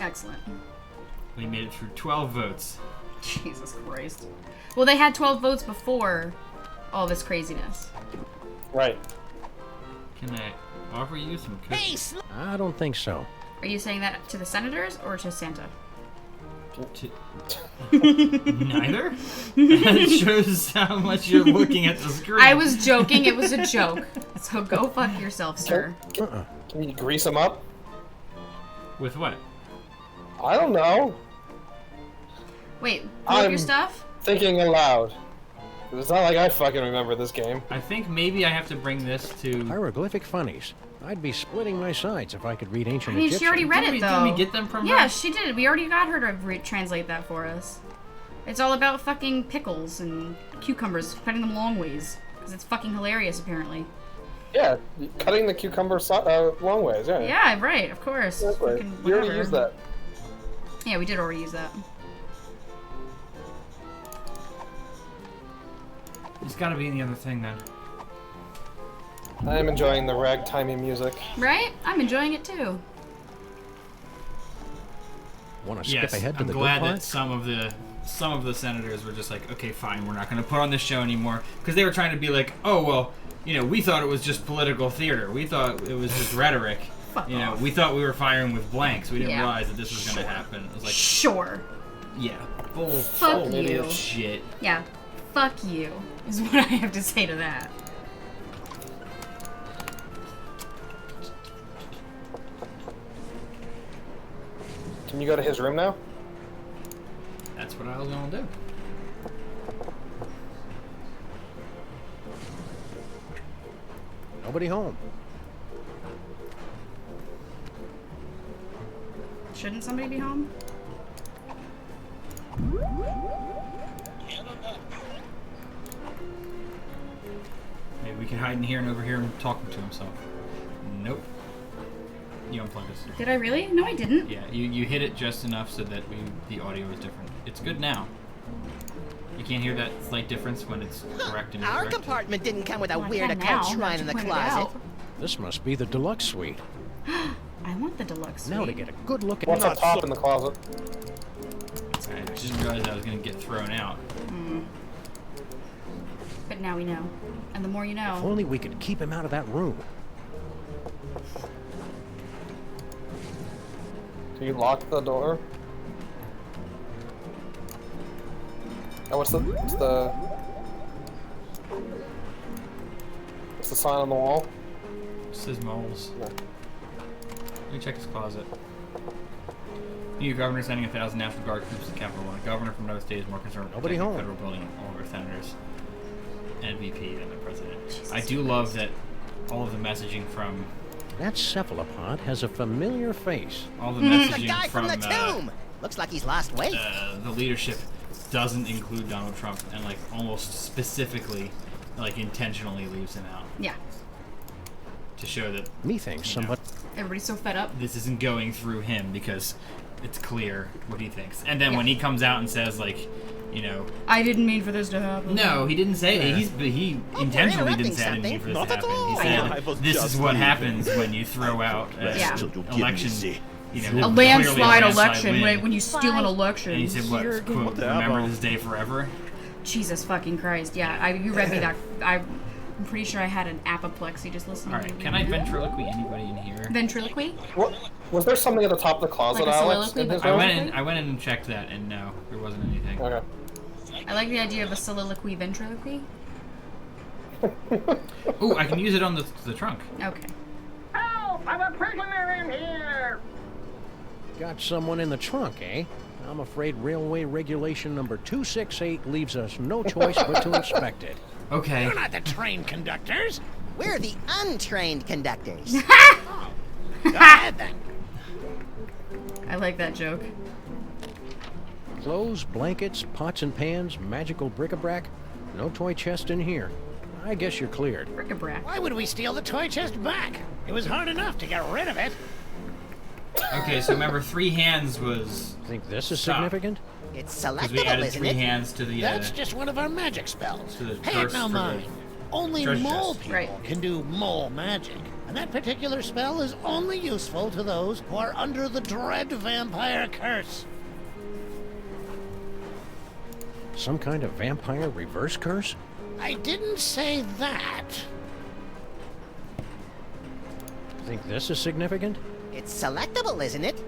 Excellent. We made it through 12 votes. Jesus Christ. Well, they had 12 votes before all this craziness. Right. Can I offer you some cookies? I don't think so. Are you saying that to the senators or to Santa? Neither? That shows how much you're looking at the screen. I was joking. It was a joke. So go fuck yourself, sir. Can you grease them up? With what? I don't know. Wait, pull up your I'm- stuff? Thinking aloud. It's not like I fucking remember this game. I think maybe I have to bring this to... Hieroglyphic funnies. I'd be splitting my sides if I could read ancient I mean, Egyptian. she already read it, though. Didn't we get them from Yeah, her? she did. We already got her to translate that for us. It's all about fucking pickles and cucumbers, cutting them long ways. Because it's fucking hilarious, apparently. Yeah, cutting the cucumber long ways, yeah. Yeah, right, of course. That's right. Fucking You already whatever. used that. Yeah, we did already use that. It's gotta be in the other thing, then. I am enjoying the ragtimey music. Right? I'm enjoying it, too. Want to skip Yes, ahead to I'm the glad good that part? some of the senators were just like, okay, fine, we're not going to put on this show anymore, because they were trying to be like, oh well, you know, we thought it was just political theater, we thought it was just rhetoric, you know, we thought we were firing with blanks, we didn't Yeah. realize that this was going to happen. It was like, Sure. yeah, bull Fuck you. shit. Yeah. Fuck you, is what I have to say to that. Can you go to his room now? That's what I was gonna do. Nobody home. Shouldn't somebody be home? Maybe we can hide in here and overhear him talking to himself. Nope. You unplugged us. Did I really? No, I didn't. Yeah, you hit it just enough so that the audio is different. It's good now. You can't hear that slight difference when it's correct and Our incorrect. compartment didn't come with a Well, I weird can occult now, shrine in the not to point it closet. out. This must be the deluxe suite. I want the deluxe suite. Now to get a good look at What's up top in the closet? I just realized I was going to get thrown out. But now we know. And the more you If know. only we could keep him out of that room. Do you lock the door? Oh, what's the sign on the wall? It says moles. Yeah. Let me check his closet. New governor sending 1,000 National Guard troops to Capital One. A governor from another state is more concerned with Nobody protecting home. the federal building and all of our senators and VP than the president. I do love that all of the messaging from That cephalopod has a familiar face. all the The messaging guy from the tomb! Looks like he's lost weight. the leadership doesn't include Donald Trump and like almost specifically, like intentionally leaves him out Yeah. to show that Methinks somebody. Everybody's so fed up. this isn't going through him because it's clear what he thinks. And then when he comes out and says like, you know, I didn't mean for this to happen. no, he didn't say it. He intentionally didn't interrupting say I didn't mean for this Not to at happen. all. He I said was this is just what leaving. happens when you throw out Yeah. Till you give election. me the- You know, A clearly landslide landslide election win. when you steal an election. And he said what? Quote, remember this day forever. Jesus fucking Christ. Yeah, you read me that. I'm pretty sure I had an apoplexy just listening All to right, you. can I ventriloquy anybody in here? Ventriloquy? What? Was there something at the top of the closet, Like a Alex? soliloquy, in his but room? I went in and checked that, and no, there wasn't anything. Okay. I like the idea of a soliloquy ventriloquy. Ooh, I can use it on the trunk. Okay. Help! I'm a prisoner in here! Got someone in the trunk, eh? I'm afraid Railway Regulation number 268 leaves us no choice but to inspect it. Okay. We're not the trained conductors. We're the untrained conductors. Go ahead then. I like that joke. Clothes, blankets, pots and pans, magical bric-a-brac. No toy chest in here. I guess you're cleared. Bric-a-brac. Why would we steal the toy chest back? It was hard enough to get rid of it. Okay, so remember, 3 hands was Think this is Stop. significant? It's because we selectable, added isn't 3 it? hands to the. That's just one of our magic spells. To the Pay curse it no for mind. Only treasure mole chest. people Right. can do mole magic. And that particular spell is only useful to those who are under the dread vampire curse. Some kind of vampire reverse curse? I didn't say that. Think this is significant? It's selectable, isn't it?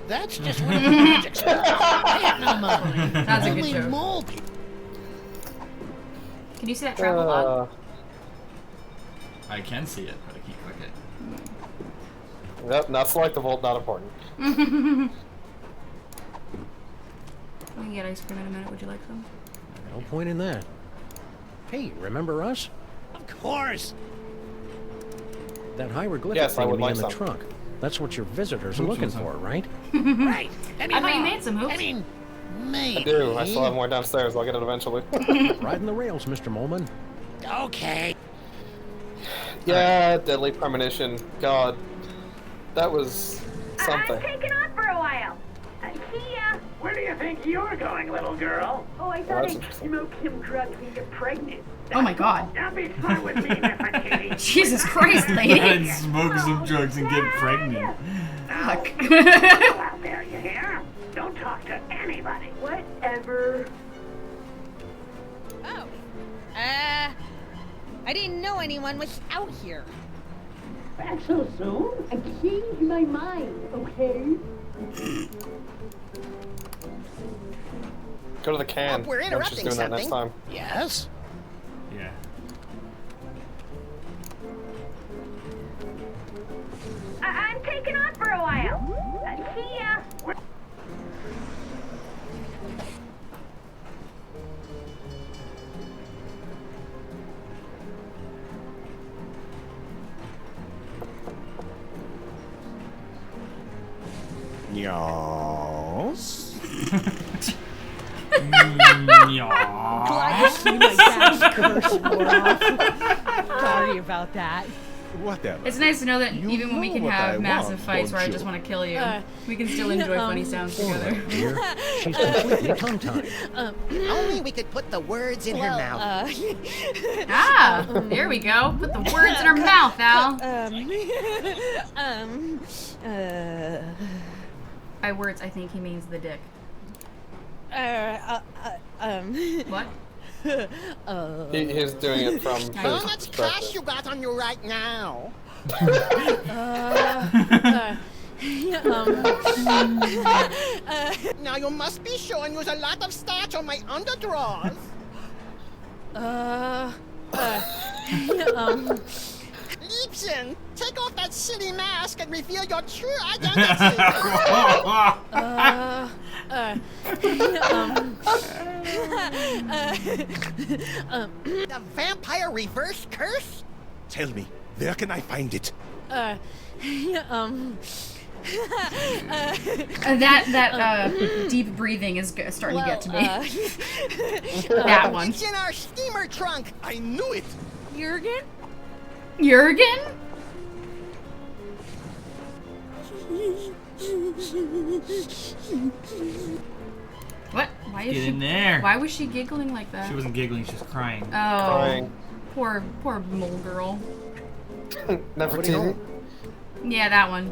That's just one of the magic spells. Pay it no mind. That's a good Only joke. mole people. Can you see that travel log? I can see it, but I can't click it. Yep, not selectable, not important. We can get ice cream in a minute. Would you like some? No point in that. Hey, remember us? Of course. That hieroglyphic Yes, I thing would in like the some. trunk. That's what your visitors are Oops, looking what's up? for, right? Right. I thought you made some hoops. I mean, maybe. I do. I still have more downstairs. I'll get it eventually. Riding the rails, Mr. Molman. Okay. Yeah, deadly premonition. God, that was something. I'm taking off for a while. See ya. Where do you think you're going, little girl? Oh, I Well, thought that's I interesting. Smoke some drugs and get pregnant. Oh my god. That'd be fun with me, Mr. Katie. Jesus Christ, lady. And smoke some drugs and get pregnant. Fuck. Go out there, you hear? Don't talk to anybody. Whatever. Oh. I didn't know anyone was out here. Back so soon? I changed my mind, okay? Go to the can. We're I'm just interrupting doing that next something. time. Yes? Yeah. I'm taking off for a while. See ya. Yes. Glad to see my dad's curse wore off. Sorry about that. Whatever. It's nice to know that You even when we know can what have I massive want, fights where I don't just you? want to kill you, we can still enjoy funny sounds together. Dear, she's completely tongue-tied. Only we could put the words in her mouth. Ah, there we go. Put the words in her mouth, Al. By words, I think he means the dick. What? He's doing it from How his much cash perspective. you got on you right now? Now you must be showing you a lot of starch on my underdrawers. Liebchen, take off that silly mask and reveal your true identity. The vampire reverse curse? Tell me, where can I find it? That deep breathing is starting to get to me. That one. It's in our steamer trunk. I knew it. Jurgen? Jurgen? What? Why is Get she? in there. Why was she giggling like that? She wasn't giggling, she was crying. Oh, Crying. poor mole girl. Nefertiti. Yeah, that one.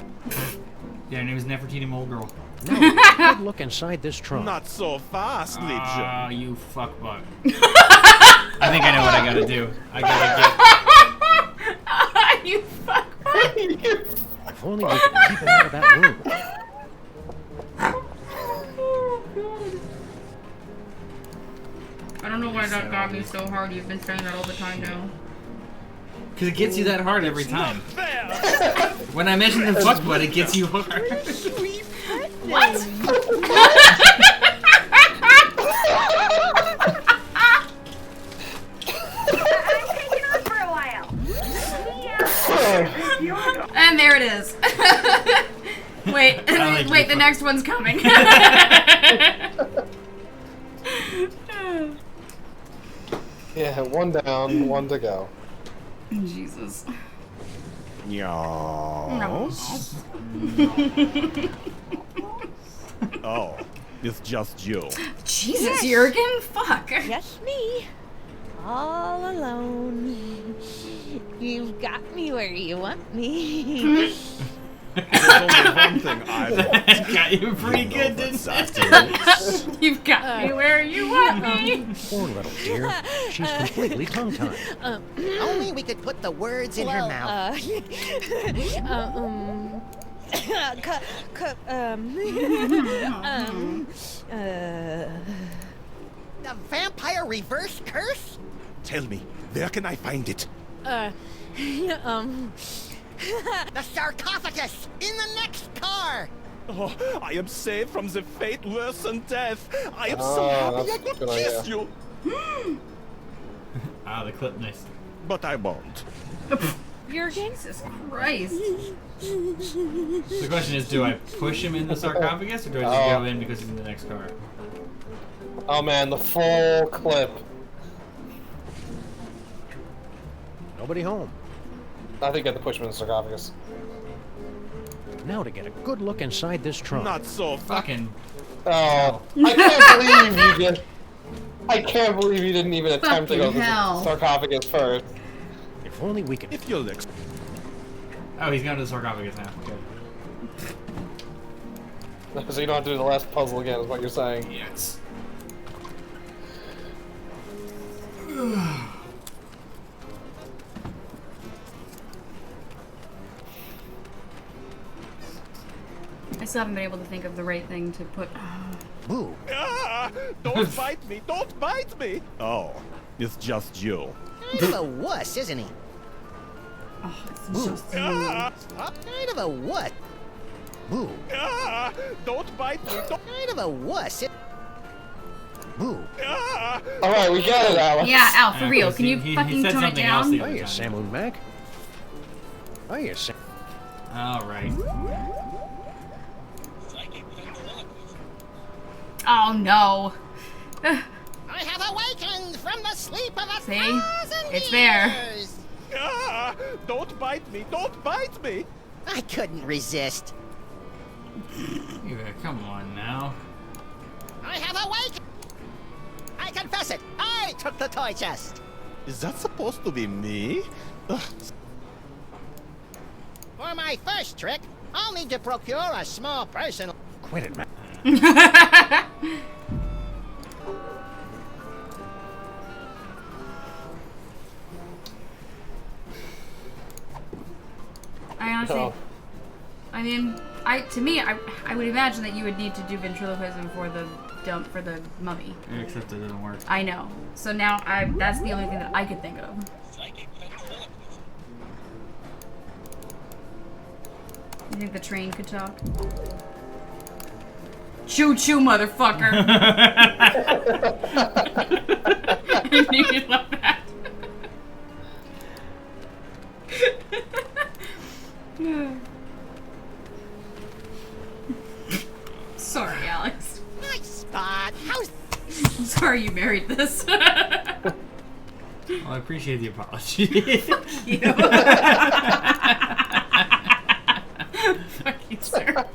Yeah, her name is Nefertiti Mole Girl. Now, good look inside this trunk. Not so fast, Liebchen. Ah, you fuckbutt. I think I know what I gotta do. I gotta You fuck. If only we could keep him out of that room. I don't know why that got me so hard. You've been saying that all the time now. Because it gets you that hard every time. When I mention the fuckbutt, it gets you hard. What? And there it is. Wait, wait, the next one's coming. Yeah, one down, one to go. Jesus. Yes. Oh, it's just you. Jesus, Jurgen? Fuck. Just me. All alone. You've got me where you want me. There's only one thing I want. Got you pretty good, didn't it? You've got me where you want me. Poor little dear. She's completely tongue-tied. Only we could put the words in her mouth. The vampire reverse curse? Tell me, where can I find it? The sarcophagus in the next car. Oh, I am saved from the fate worse than death. I am so Oh, happy I that's could a good kiss idea. you. Ah, the clip, nice. But I won't. Jurgen? Jesus Christ. The question is, do I push him in the sarcophagus, or do I just go in because he's in the next car? Oh man, the full clip. Nobody home. I think I have to push him in the sarcophagus. Now to get a good look inside this trunk. Not so Fucking. Oh, I can't believe you did. I can't believe you didn't even attempt to go to the sarcophagus first. If only we could. If you'll Oh, he's going to the sarcophagus now. Okay. So you don't have to do the last puzzle again, is what you're saying. Yes. I still haven't been able to think of the right thing to put. Ooh. Ah, don't bite me! Don't bite me! Oh, it's just you. Kind of a wuss, isn't he? Oh, it's just Ah, Kind of a what? Ooh. ah, don't bite me! Don't. Kind of a wuss. Ooh. Ah, Alright, we got it, Alex. Yeah, Al, for Yeah, real. 'cause Can you he fucking said tone it something else down? the other Hiya, time. Sammun-Mak. Hiya, All right. Oh no. I have awakened from the sleep of a See? thousand It's there. years. Ah, don't bite me! Don't bite me! I couldn't resist. Yeah, come on now. I have awakened. I confess it. I took the toy chest. Is that supposed to be me? Ugh. For my first trick, I'll need to procure a small personal... Quit it, man. I honestly, Oh. I mean, to me, I would imagine that you would need to do ventriloquism for the mummy. Except it didn't work. I know. So now that's the only thing that I could think of. You think the train could talk? Choo choo, motherfucker! I knew you'd love that. Sorry, Alex. Nice spot. How's... I'm sorry you married this. Well, I appreciate the apology. Fuck you. Fuck you, sir.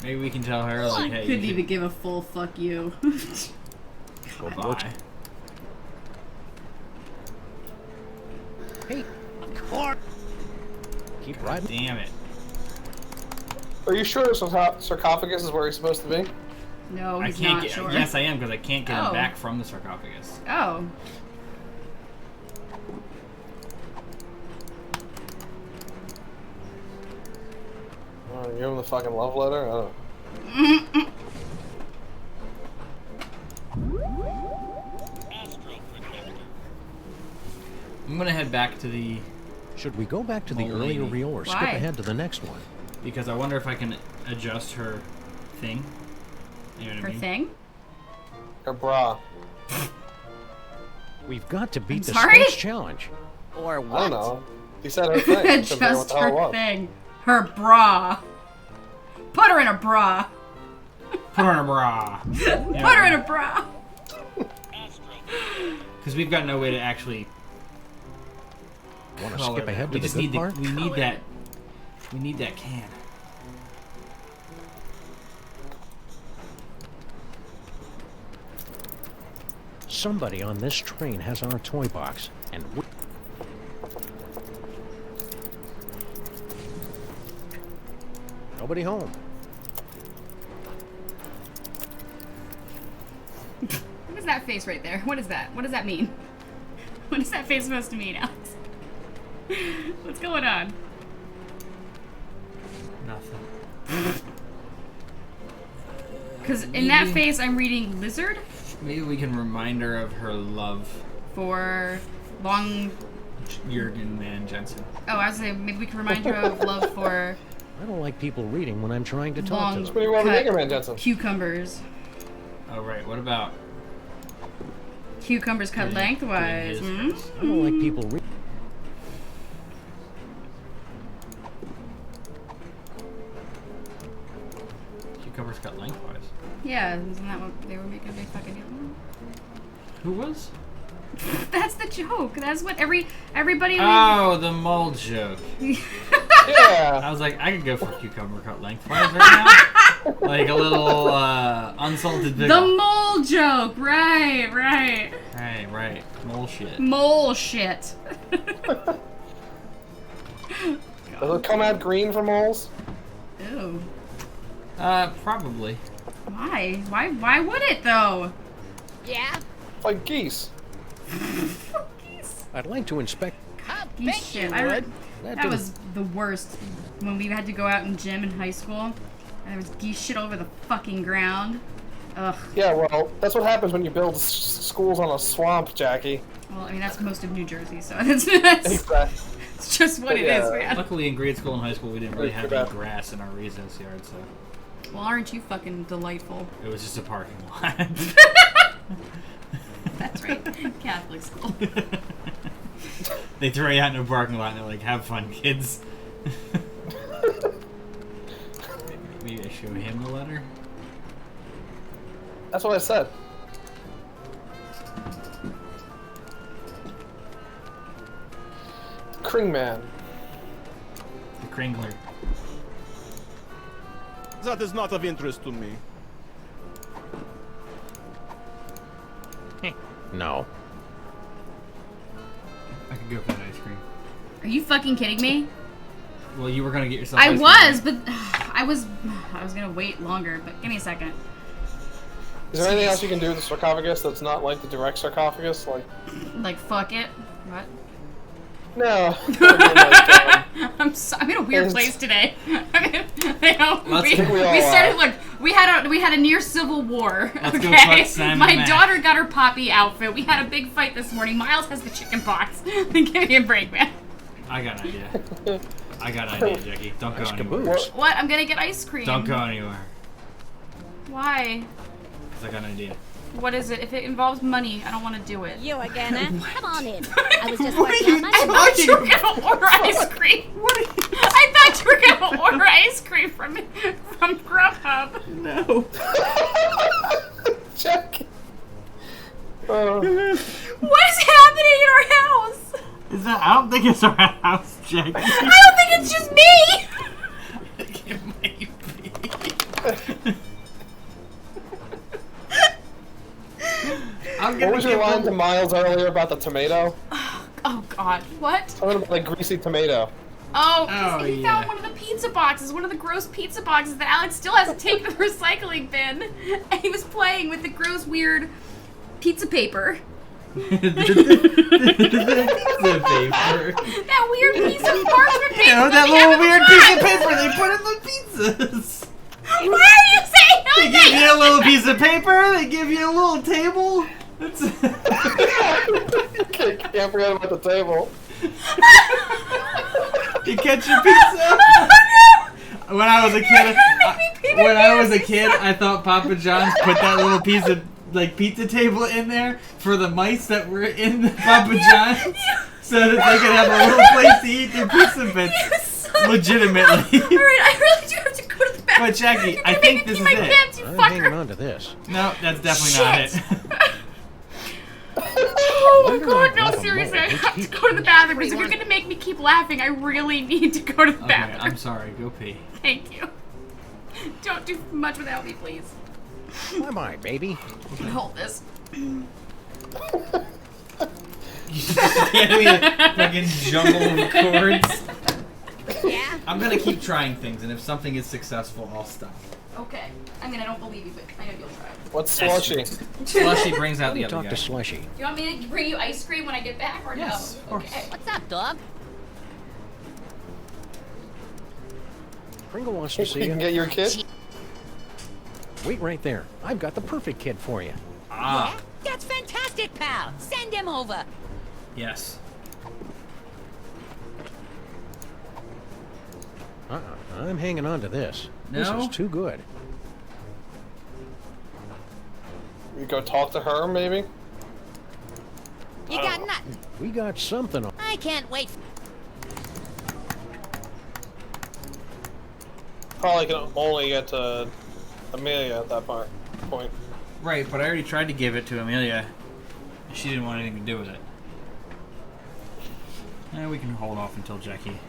Maybe we can tell her, like, hey, Couldn't even give a full fuck you. bye. Hey, keep riding. Damn it. Are you sure this sarcophagus is where he's supposed to be? No, I he's can't not get. sure. Yes, I am, because I can't get Oh. him back from the sarcophagus. Oh. Oh, give him the fucking love letter? Oh. I'm gonna head back to the... Should we go back to the Old earlier lady. reel or skip Why? ahead to the next one? Because I wonder if I can adjust her thing. You know what I Her mean? thing? Her bra. We've got to beat the sorry? sports challenge. Or I what? don't know. He said her thing. Couldn't figure out what Just the hell it her was. thing. Her bra. Put her in a bra. Put her in a bra. Put her in a bra. Because we've got no way to actually... Want to color skip that. ahead We to the just good need part? we need that... We need that can. Somebody on this train has our toy box, and we... Nobody home. What is that face right there? What is that? What does that mean? What is that face supposed to mean, Alex? What's going on? Nothing. Because in that face, I'm reading lizard Maybe we can remind her of her love for long. Jurgen Van Jensen. Oh, I was saying maybe we can remind her of love for I don't like people reading when I'm trying to talk long to What them. do you want to cut make her, man, Jensen? cucumbers. Oh, right. What about... Cucumbers cut Doing lengthwise. his Hmm? first? I don't like people reading. Cucumbers cut lengthwise. Yeah, isn't that what they were making a big fucking deal? Who was? That's the joke. That's what everybody. Oh, the mold joke. Yeah. I was like, I could go for cucumber cut lengthwise right now. Like a little unsalted pickle. The mole joke. Right. Right. Mole shit. Mole shit. Does it come out green for moles? Ew. Probably. Why? Why would it though? Yeah? Like geese. I'd like to inspect. Geese shit. That was the worst when we had to go out in gym in high school. And there was geese shit over the fucking ground. Ugh. Yeah, well, that's what happens when you build schools on a swamp, Jackie. Well, I mean that's most of New Jersey, so it's it's just what it is, man. Luckily, in grade school and high school, we didn't really have Yeah. any grass in our recess yard, so Well, aren't you fucking delightful? it was just a parking lot. That's right. Catholic school. They throw you out in a parking lot and they're like, have fun, kids. Maybe I show him the letter. That's what I said. Kringman. The Kringler. That is not of interest to me. No. I could go for that ice cream. Are you fucking kidding me? Well, you were gonna get yourself. I ice was, cream. but I was gonna wait longer. But give me a second. Is there anything else you can do with the sarcophagus that's not like the direct sarcophagus? Like fuck it. What? No. I'm in a weird place today. I mean, you know, we all started like we had a near civil war. Let's okay, go fuck Sammun-Mak. my daughter got her poppy outfit. We had a big fight this morning. Miles has the chicken pox. Give me a break, man. I got an idea. I got an idea, Jackie. Don't go anywhere. What? I'm gonna get ice cream. Don't go anywhere. Why? Cause I got an idea. What is it? If it involves money, I don't want to do it. You again, eh? Come on in. I was just What are working you on my I thought you were gonna order ice cream. I thought you were gonna order ice cream from Grubhub. No. Check. What is happening in our house? Is that? I don't think it's our house, Jackie. I don't think it's just me. I think it might be. What was your line to Miles earlier about the tomato? Oh God, what? Something about like greasy tomato. Oh, 'cause he found one of the pizza boxes, one of the gross pizza boxes that Alex still hasn't taken to the recycling bin, and he was playing with the gross, weird pizza paper. The paper. That weird piece of parchment paper. You know, that little weird piece of paper they put in the pizzas. Why are you saying that? They give you a little piece of paper. They give you a little table. That's Can't forget about the table. You catch your pizza. When I was a kid, I thought Papa John's put that little piece of like pizza table in there for the mice that were in the Papa John's, so that they could have a little place to eat their pizza bits. Legitimately. Alright, I really do have to go to the bathroom. But Jackie, I think this is it. I'm hanging on to this. No, that's definitely not it. Oh my God, no, seriously, I have to go to the bathroom because if you're gonna make me keep laughing, I really need to go to the bathroom. I'm sorry, go pee. Thank you. Don't do much without me, please. Bye-bye, baby. Hold this. You just hand me a fucking jumble of chords. Yeah. I'm gonna keep trying things, and if something is successful, I'll stop. Okay. I mean, I don't believe you, but I know you'll try. What's slushy? Slushy brings out the other Talk guy. to Slushy. Do you want me to bring you ice cream when I get back, or Yes, no? of course. Okay. What's up, dog? Pringle wants to see You you. can get your kid? Wait right there. I've got the perfect kid for you. Ah, Yeah? That's fantastic, pal. Send him over. yes. I'm hanging on to this. This No? is too good. You go talk to her, maybe? You got nothing. We got something on. I can't wait. Probably can only get to Amelia at that point. Right, but I already tried to give it to Amelia. She didn't want anything to do with it. We can hold off until Jackie.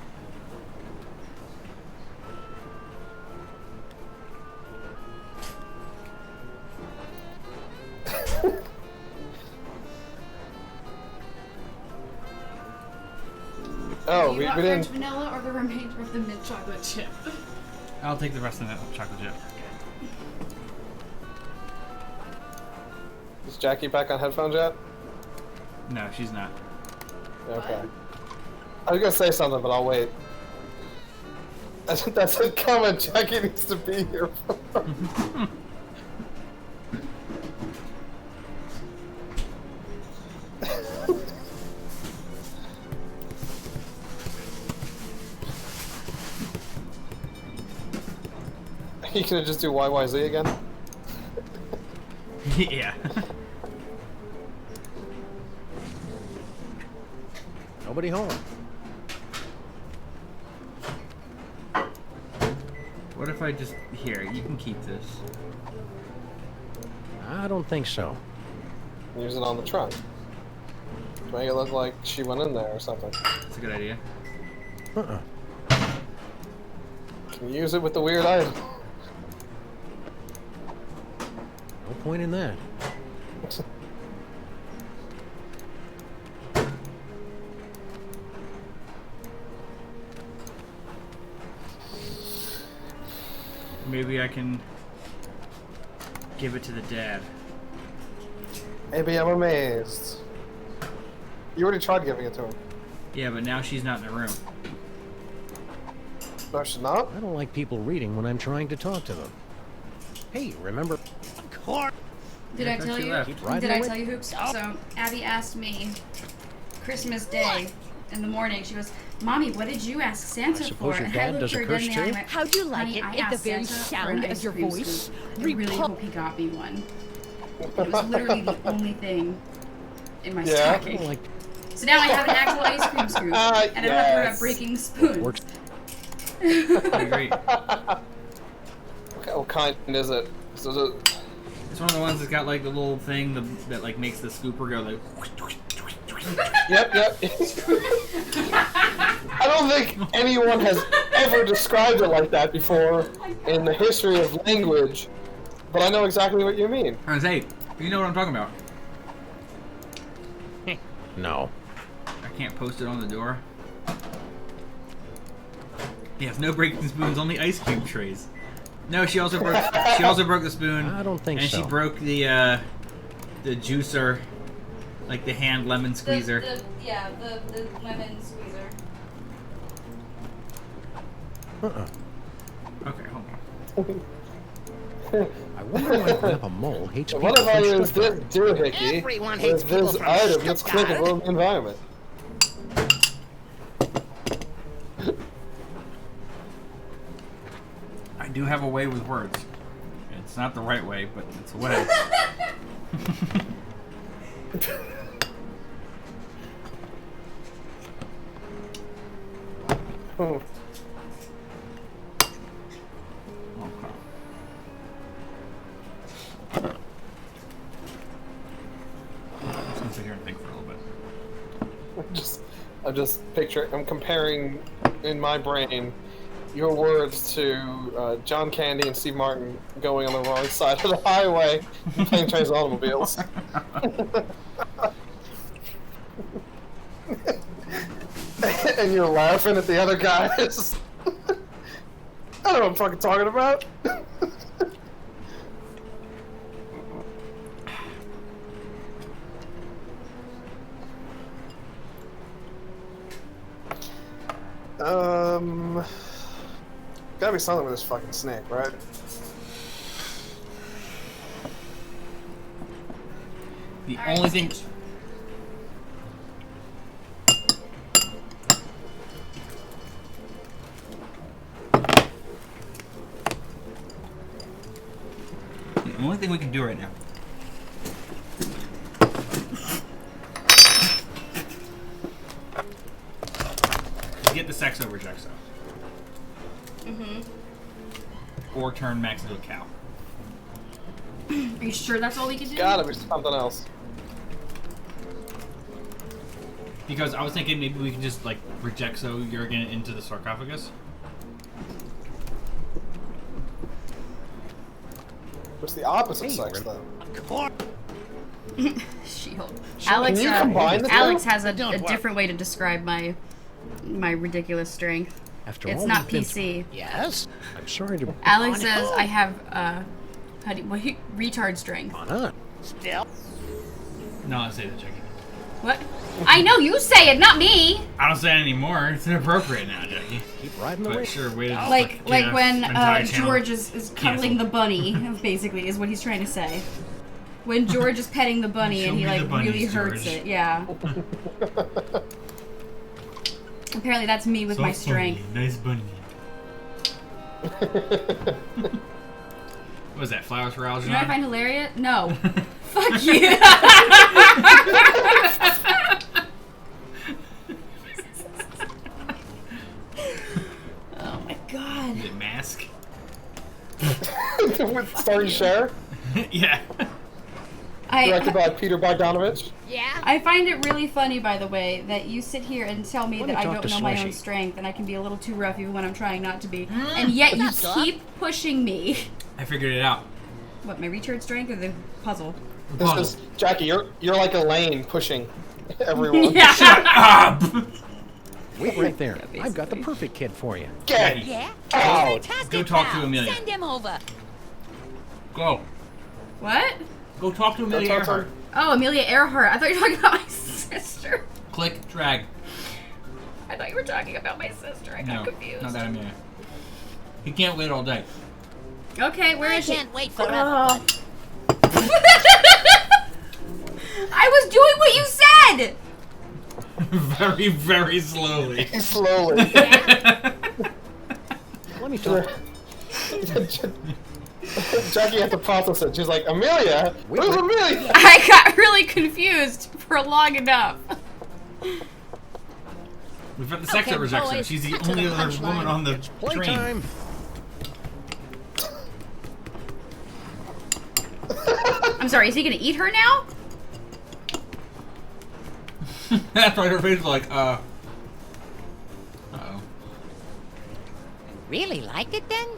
Oh, Do we you want didn't. French vanilla or the remainder of the mint chocolate chip? I'll take the rest of that chocolate chip. Is Jackie back on headphones yet? No, she's not. Okay. I was gonna say something, but I'll wait. That's a comment Jackie needs to be here for. You gonna just do YYZ again? Yeah. Nobody home. What if I just... Here, you can keep this. I don't think so. Use it on the trunk. To make it look like she went in there or something. That's a good idea. Uh-uh. Can you use it with the weird item? No point in that. Maybe I can give it to the dad. Maybe I'm amazed. You already tried giving it to him. Yeah, but now she's not in the room. No, she's not? I don't like people reading when I'm trying to talk to them. Hey, remember? Did I tell you? Did I tell you, Hoops? So Abby asked me Christmas Day in the morning. She goes, "Mommy, what did you ask Santa for?" Your dad does a curse too? How'd you like it if the very sound of your voice? I really hope he got me one. It was literally the only thing in my stocking. So now I have an actual ice cream scoop, and I don't have to worry about breaking spoons. Great. What kind is it? It's one of the ones that's got like the little thing that like makes the scooper go like. Yep. I don't think anyone has ever described it like that before in the history of language, but I know exactly what you mean. I was hey, you know what I'm talking about? No. I can't post it on the door. Yes, no breaking spoons, only ice cube trays. No, she also broke the spoon. I don't think so. And she broke the juicer, like the hand lemon squeezer. The lemon squeezer. Okay, hold on. I wonder why Grandpa Mole hates people. What if I use from this doohickey Everyone hates with people this from item that's Stuttgart. clickable in the environment? I do have a way with words. It's not the right way, but it's a way. I'm just gonna sit here and think for a little bit. I'm comparing in my brain your words to John Candy and Steve Martin going on the wrong side of the highway and playing trains and automobiles. And you're laughing at the other guys. I don't know what I'm fucking talking about. Gotta be something with this fucking snake, right? The only thing. The only thing we can do right now. Get the sex over Jexo. Or turn Max into a cow. Are you sure that's all we can do? Gotta be something else. Because I was thinking maybe we can just like Rejexo Jurgen into the sarcophagus. What's the opposite sex then? She-Hulk. Sure, Alex, can you combine the two? Alex has a different way to describe my ridiculous strength. After It's all not we've been PC. Yes? I'm sorry to... Alex says I have retard strength. Why not? Still? No, I say that, Jackie. What? I know you say it, not me. I don't say it anymore. It's inappropriate now, Jackie. Keep riding the But way. sure, way to Like when channel. George is cuddling the bunny, basically, is what he's trying to say. When George is petting the bunny Show and he me like the bunnies, really hurts George. it, yeah. Apparently that's me with So my funny. strength. Nice bunny. What was that? Flowers for Algernon? You know what I find hilarious? No. Fuck you. Oh my god. Is it mask? With Starry Share? Yeah. Directed by Peter Bogdanovich. Yeah. I find it really funny, by the way, that you sit here and tell me that I don't know my own strength and I can be a little too rough even when I'm trying not to be. And yet you keep pushing me. I figured it out. What, my recharge strength or the puzzle? This is Jackie. You're like Elaine pushing everyone. Yeah. Shut up. Wait right there. I've got the perfect kid for you. Get Yeah? out. Fantastic, Go talk to pal. Amelia. Send him over. Go. What? Go talk to Amelia Earhart. Oh, Amelia Earhart. I thought you were talking about my sister. Click, drag. I thought you were talking about my sister. I got confused. Not that Amelia. He can't wait all day. Okay, where is she? I can't wait forever. I was doing what you said! Very, very slowly. Slowly. Let me talk. Jackie had to process it. She's like, Amelia? Where's Amelia? I got really confused for long enough. We've got the sex that rejects her. She's the only other woman on the train. I'm sorry, is he gonna eat her now? That's why her face was like, uh-oh. Really liked it then?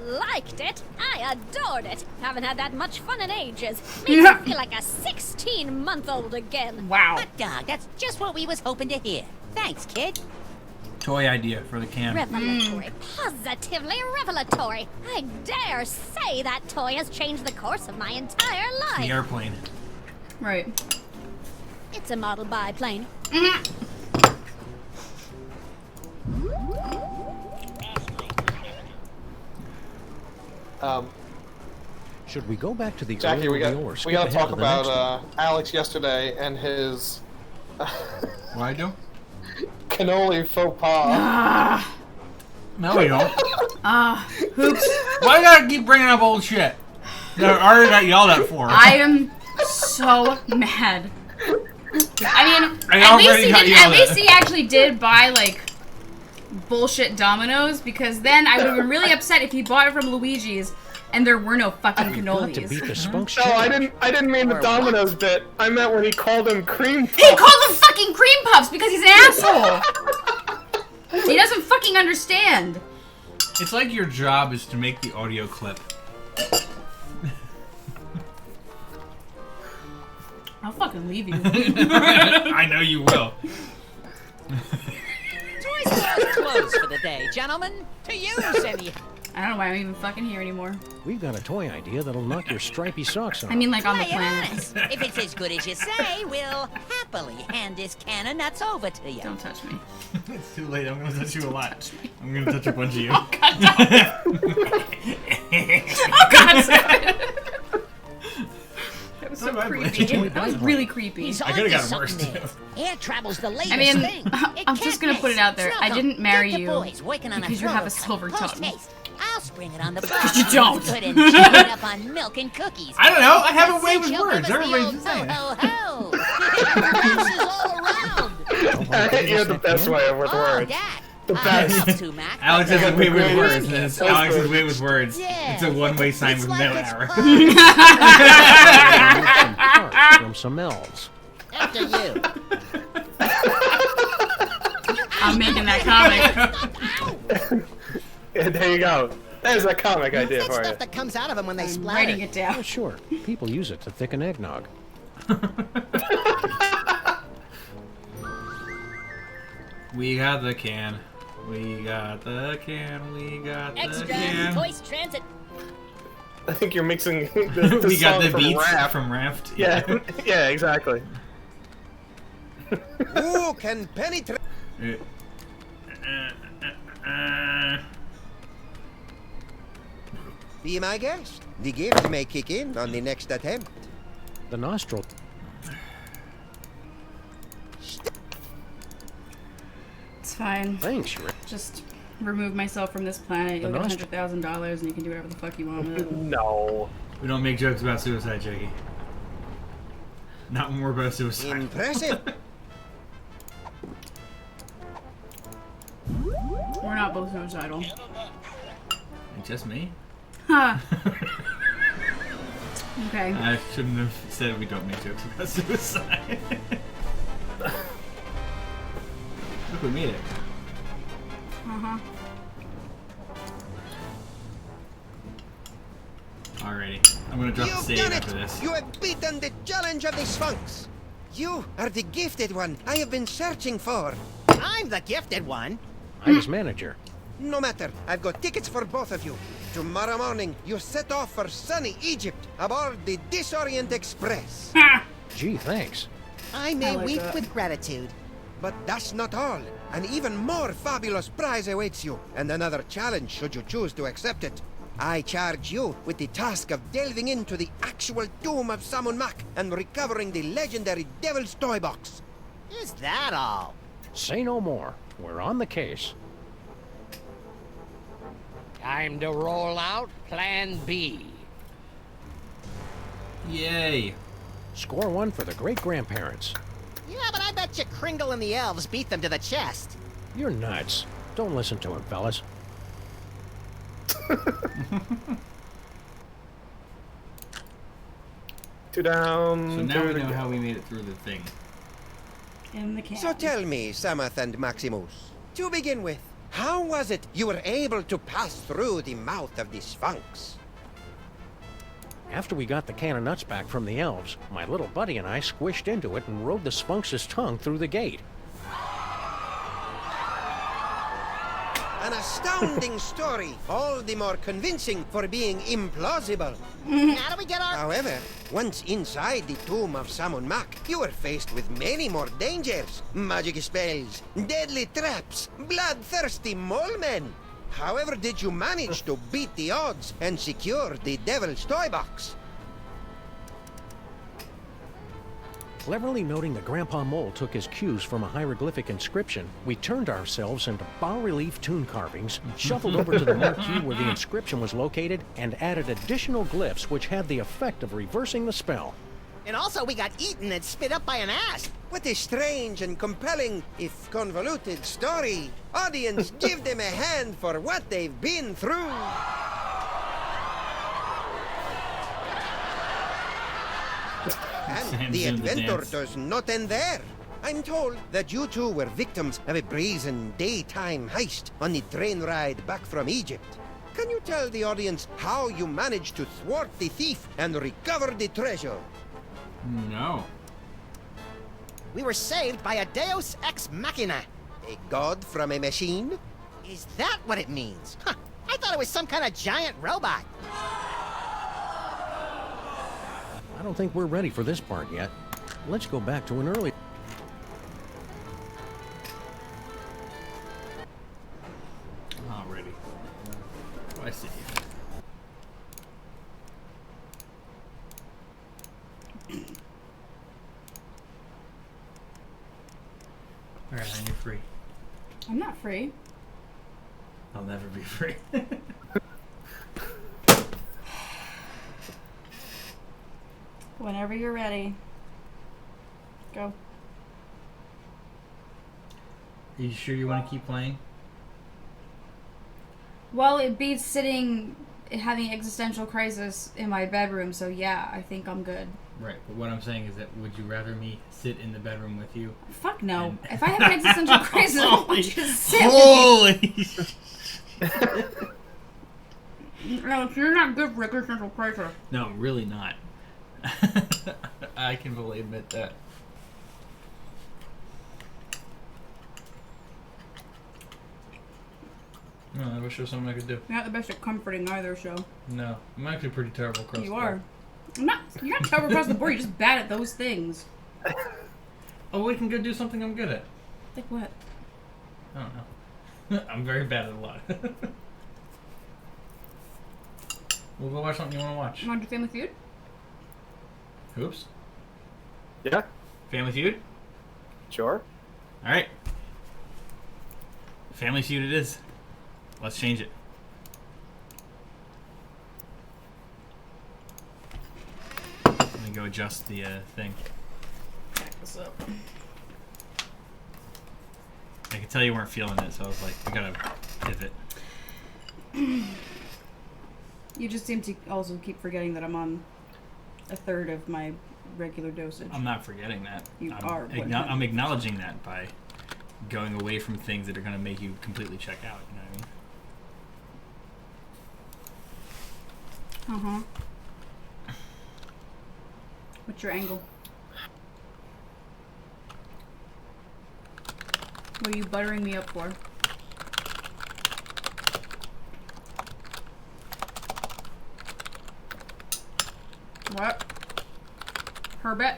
Liked it? I adored it. Haven't had that much fun in ages. Makes me feel like a 16-month-old again. Wow. Hot dog, that's just what we was hoping to hear. Thanks, kid. Toy idea for the can. Revelatory. Positively revelatory. I dare say that toy has changed the course of my entire It's life. the airplane. Right. It's a model biplane. Should we go back to the Jackie, earlier we got wheel or to skip ahead talk to the next one? about Alex yesterday and his What I do? cannoli faux pas. No, we don't. Hoops. Why you gotta keep bringing up old shit? I already got yelled at for it. I am so mad. I mean, I at already got yelled least at. he actually did buy, like, bullshit Dominoes, because then I would have been really upset if he bought it from Luigi's and there were no fucking Got to cannolis. beat the spunk's No, I challenge. didn't mean the Domino's bit. I meant when he called him cream puffs. He called them fucking cream puffs because he's an asshole. He doesn't fucking understand. It's like your job is to make the audio clip. I'll fucking leave you. I know you will. Toy Store's closed for the day, gentlemen. To use any. I don't know why I'm even fucking here anymore. We've got a toy idea that'll knock your stripy socks off. I mean, like, on the Play it planet. honest. If it's as good as you say, we'll happily hand this can of nuts over to you. Don't touch me. It's too late. I'm gonna touch you a lot. I'm gonna touch a bunch of you. Oh, God, oh, God. That was so creepy. That was really creepy. I could've gotten worse, too. Air travel's the latest I mean, thing. I'm just gonna put it out there. I didn't marry you because you have a silver tongue. Post-haste. I'll spring it on the Because you don't. Good and chew it up on milk and cookies. I don't know. I have a Let's way see with she'll words. give us the Everybody's old saying it. ho, ho, ho. Faces all around. You have the best way with Oh, words. that. The I'll best. help to, Mac. Alex has a way with words. And Great. it's Alex's way with words. Yeah. It's a one-way sign It's with like no it's arrow. From some elves. After you. I'm making that comic. Yeah, there you go. There's a comic idea That for you. stuff that comes out of them when they I'm splatter. writing it down. Oh, sure. People use it to thicken eggnog. We got the can. We got the can. We got the Extra can. Toys Transit. I think you're mixing the We got song the from beats Raft. from Raft. Yeah, yeah, exactly. Who can penetrate? Be my guest. The gift may kick in on the next attempt. The nostril. It's fine. Thanks, Rick. Just remove myself from this planet. You'll get $100,000 and you can do whatever the fuck you want with it. No. We don't make jokes about suicide, Jackie. Not more about suicide. Impressive. We're not both suicidal. Just me? Huh. Okay. I shouldn't have said we don't make jokes about suicide. Look, we made it. Uh-huh. Alrighty. I'm gonna drop the You've save done after it! this. You have beaten the challenge of the Sphinx! You are the gifted one I have been searching for. I'm the gifted one. I'm his manager. No matter, I've got tickets for both of you. Tomorrow morning, you set off for sunny Egypt aboard the Disorient Express. Gee, thanks. I may weep with gratitude. But that's not all. An even more fabulous prize awaits you, and another challenge should you choose to accept it. I charge you with the task of delving into the actual tomb of Sammun-Mak and recovering the legendary Devil's Toy Box. Is that all? Say no more. We're on the case. Time to roll out Plan B. Yay. Score one for the great-grandparents. Yeah, but I bet you Kringle and the elves beat them to the chest. You're nuts. Don't listen to him, fellas. 2 down. So now we know how we made it through the thing. In the can. So tell me, Samath and Maximus, to begin with, how was it you were able to pass through the mouth of the Sphinx? After we got the can of nuts back from the elves, my little buddy and I squished into it and rode the Sphinx's tongue through the gate. An astounding story, all the more convincing for being implausible. Now do we get our... However, once inside the tomb of Sammun-Mak, you were faced with many more dangers. Magic spells, deadly traps, bloodthirsty mole men. However did you manage to beat the odds and secure the Devil's Toy Box? Cleverly noting that Grandpa Mole took his cues from a hieroglyphic inscription, we turned ourselves into bas-relief tomb carvings, shuffled over to the marquee where the inscription was located, and added additional glyphs which had the effect of reversing the spell. And also we got eaten and spit up by an asp. What a strange and compelling, if convoluted, story. Audience, give them a hand for what they've been through. And the adventure does not end there. I'm told that you two were victims of a brazen daytime heist on the train ride back from Egypt. Can you tell the audience how you managed to thwart the thief and recover the treasure? No. We were saved by a Deus Ex Machina. A god from a machine? Is that what it means? Huh. I thought it was some kind of giant robot. I don't think we're ready for this part yet. Let's go back to an early... Alrighty. Oh, I see. Alright, and you're free. I'm not free. I'll never be free. Whenever you're ready. Go. Are you sure you want to keep playing? Well, it beats sitting, having existential crisis in my bedroom, so yeah, I think I'm good. Right, but what I'm saying is that would you rather me sit in the bedroom with you? Fuck no. If I have an existential crisis, I want you to sit Holy with me. No, you're not good for existential crisis. No, really not. I can fully admit that. No, that was just something I could do. You're not the best at comforting either, so. No, I'm actually pretty terrible across You the are. board. You're not terrible across the board, you're just bad at those things. Oh, we can go do something I'm good at. Like what? I don't know. I'm very bad at a lot. We'll go watch something you want to watch. You want to do Family Feud? Oops. Yeah. Family Feud? Sure. Alright. Family Feud it is. Let's change it. Let me go adjust the thing. Back this up. I could tell you weren't feeling it, so I was like, we gotta pivot. You just seem to also keep forgetting that I'm on a third of my regular dosage. I'm not forgetting that. You I'm are. I'm acknowledging that by going away from things that are going to make you completely check out. You know what I mean? What's your angle? What are you buttering me up for? What? Herbert?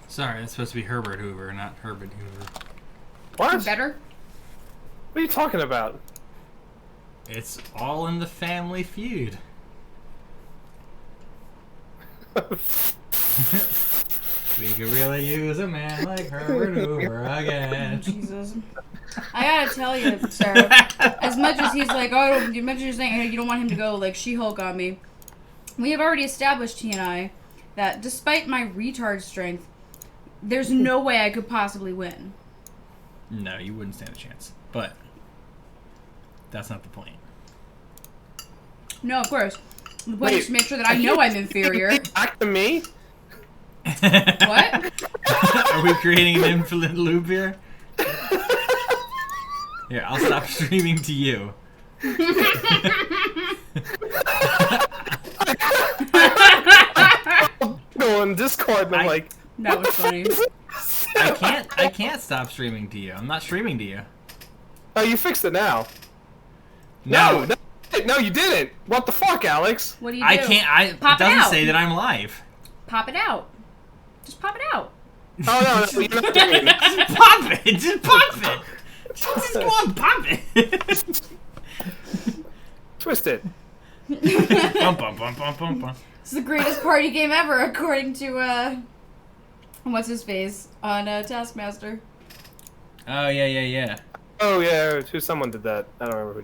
Sorry, that's supposed to be Herbert Hoover, not Herbert Hoover. What? Better? What are you talking about? It's all in the Family Feud. We could really use a man like Herbert Hoover again. Jesus. I gotta tell you, Sarah, as much as he's like, oh, as much as you're saying, hey, you don't want him to go like She-Hulk on me, we have already established, he and I, that despite my retard strength, there's no way I could possibly win. No, you wouldn't stand a chance. But that's not the point. No, of course. The point is to make sure that I know I'm inferior. Back to me? What? Are we creating an infinite loop here? Here, I'll stop streaming to you. Go on Discord and I'm like... That was funny. I can't stop streaming to you. I'm not streaming to you. Oh, you fixed it now. No. No, you didn't. What the fuck, Alex? What do you do? I can't. Pop it it doesn't out. say that I'm live. Pop it out. Just pop it out. Oh, no, you're not doing it. Just pop it. Just pop it. Just go on, pop it. Twist it. Bum, bum, bum, bum, bum, bum. It's the greatest party game ever, according to, what's his face on Taskmaster. Oh, yeah. Oh, yeah, someone did that. I don't remember who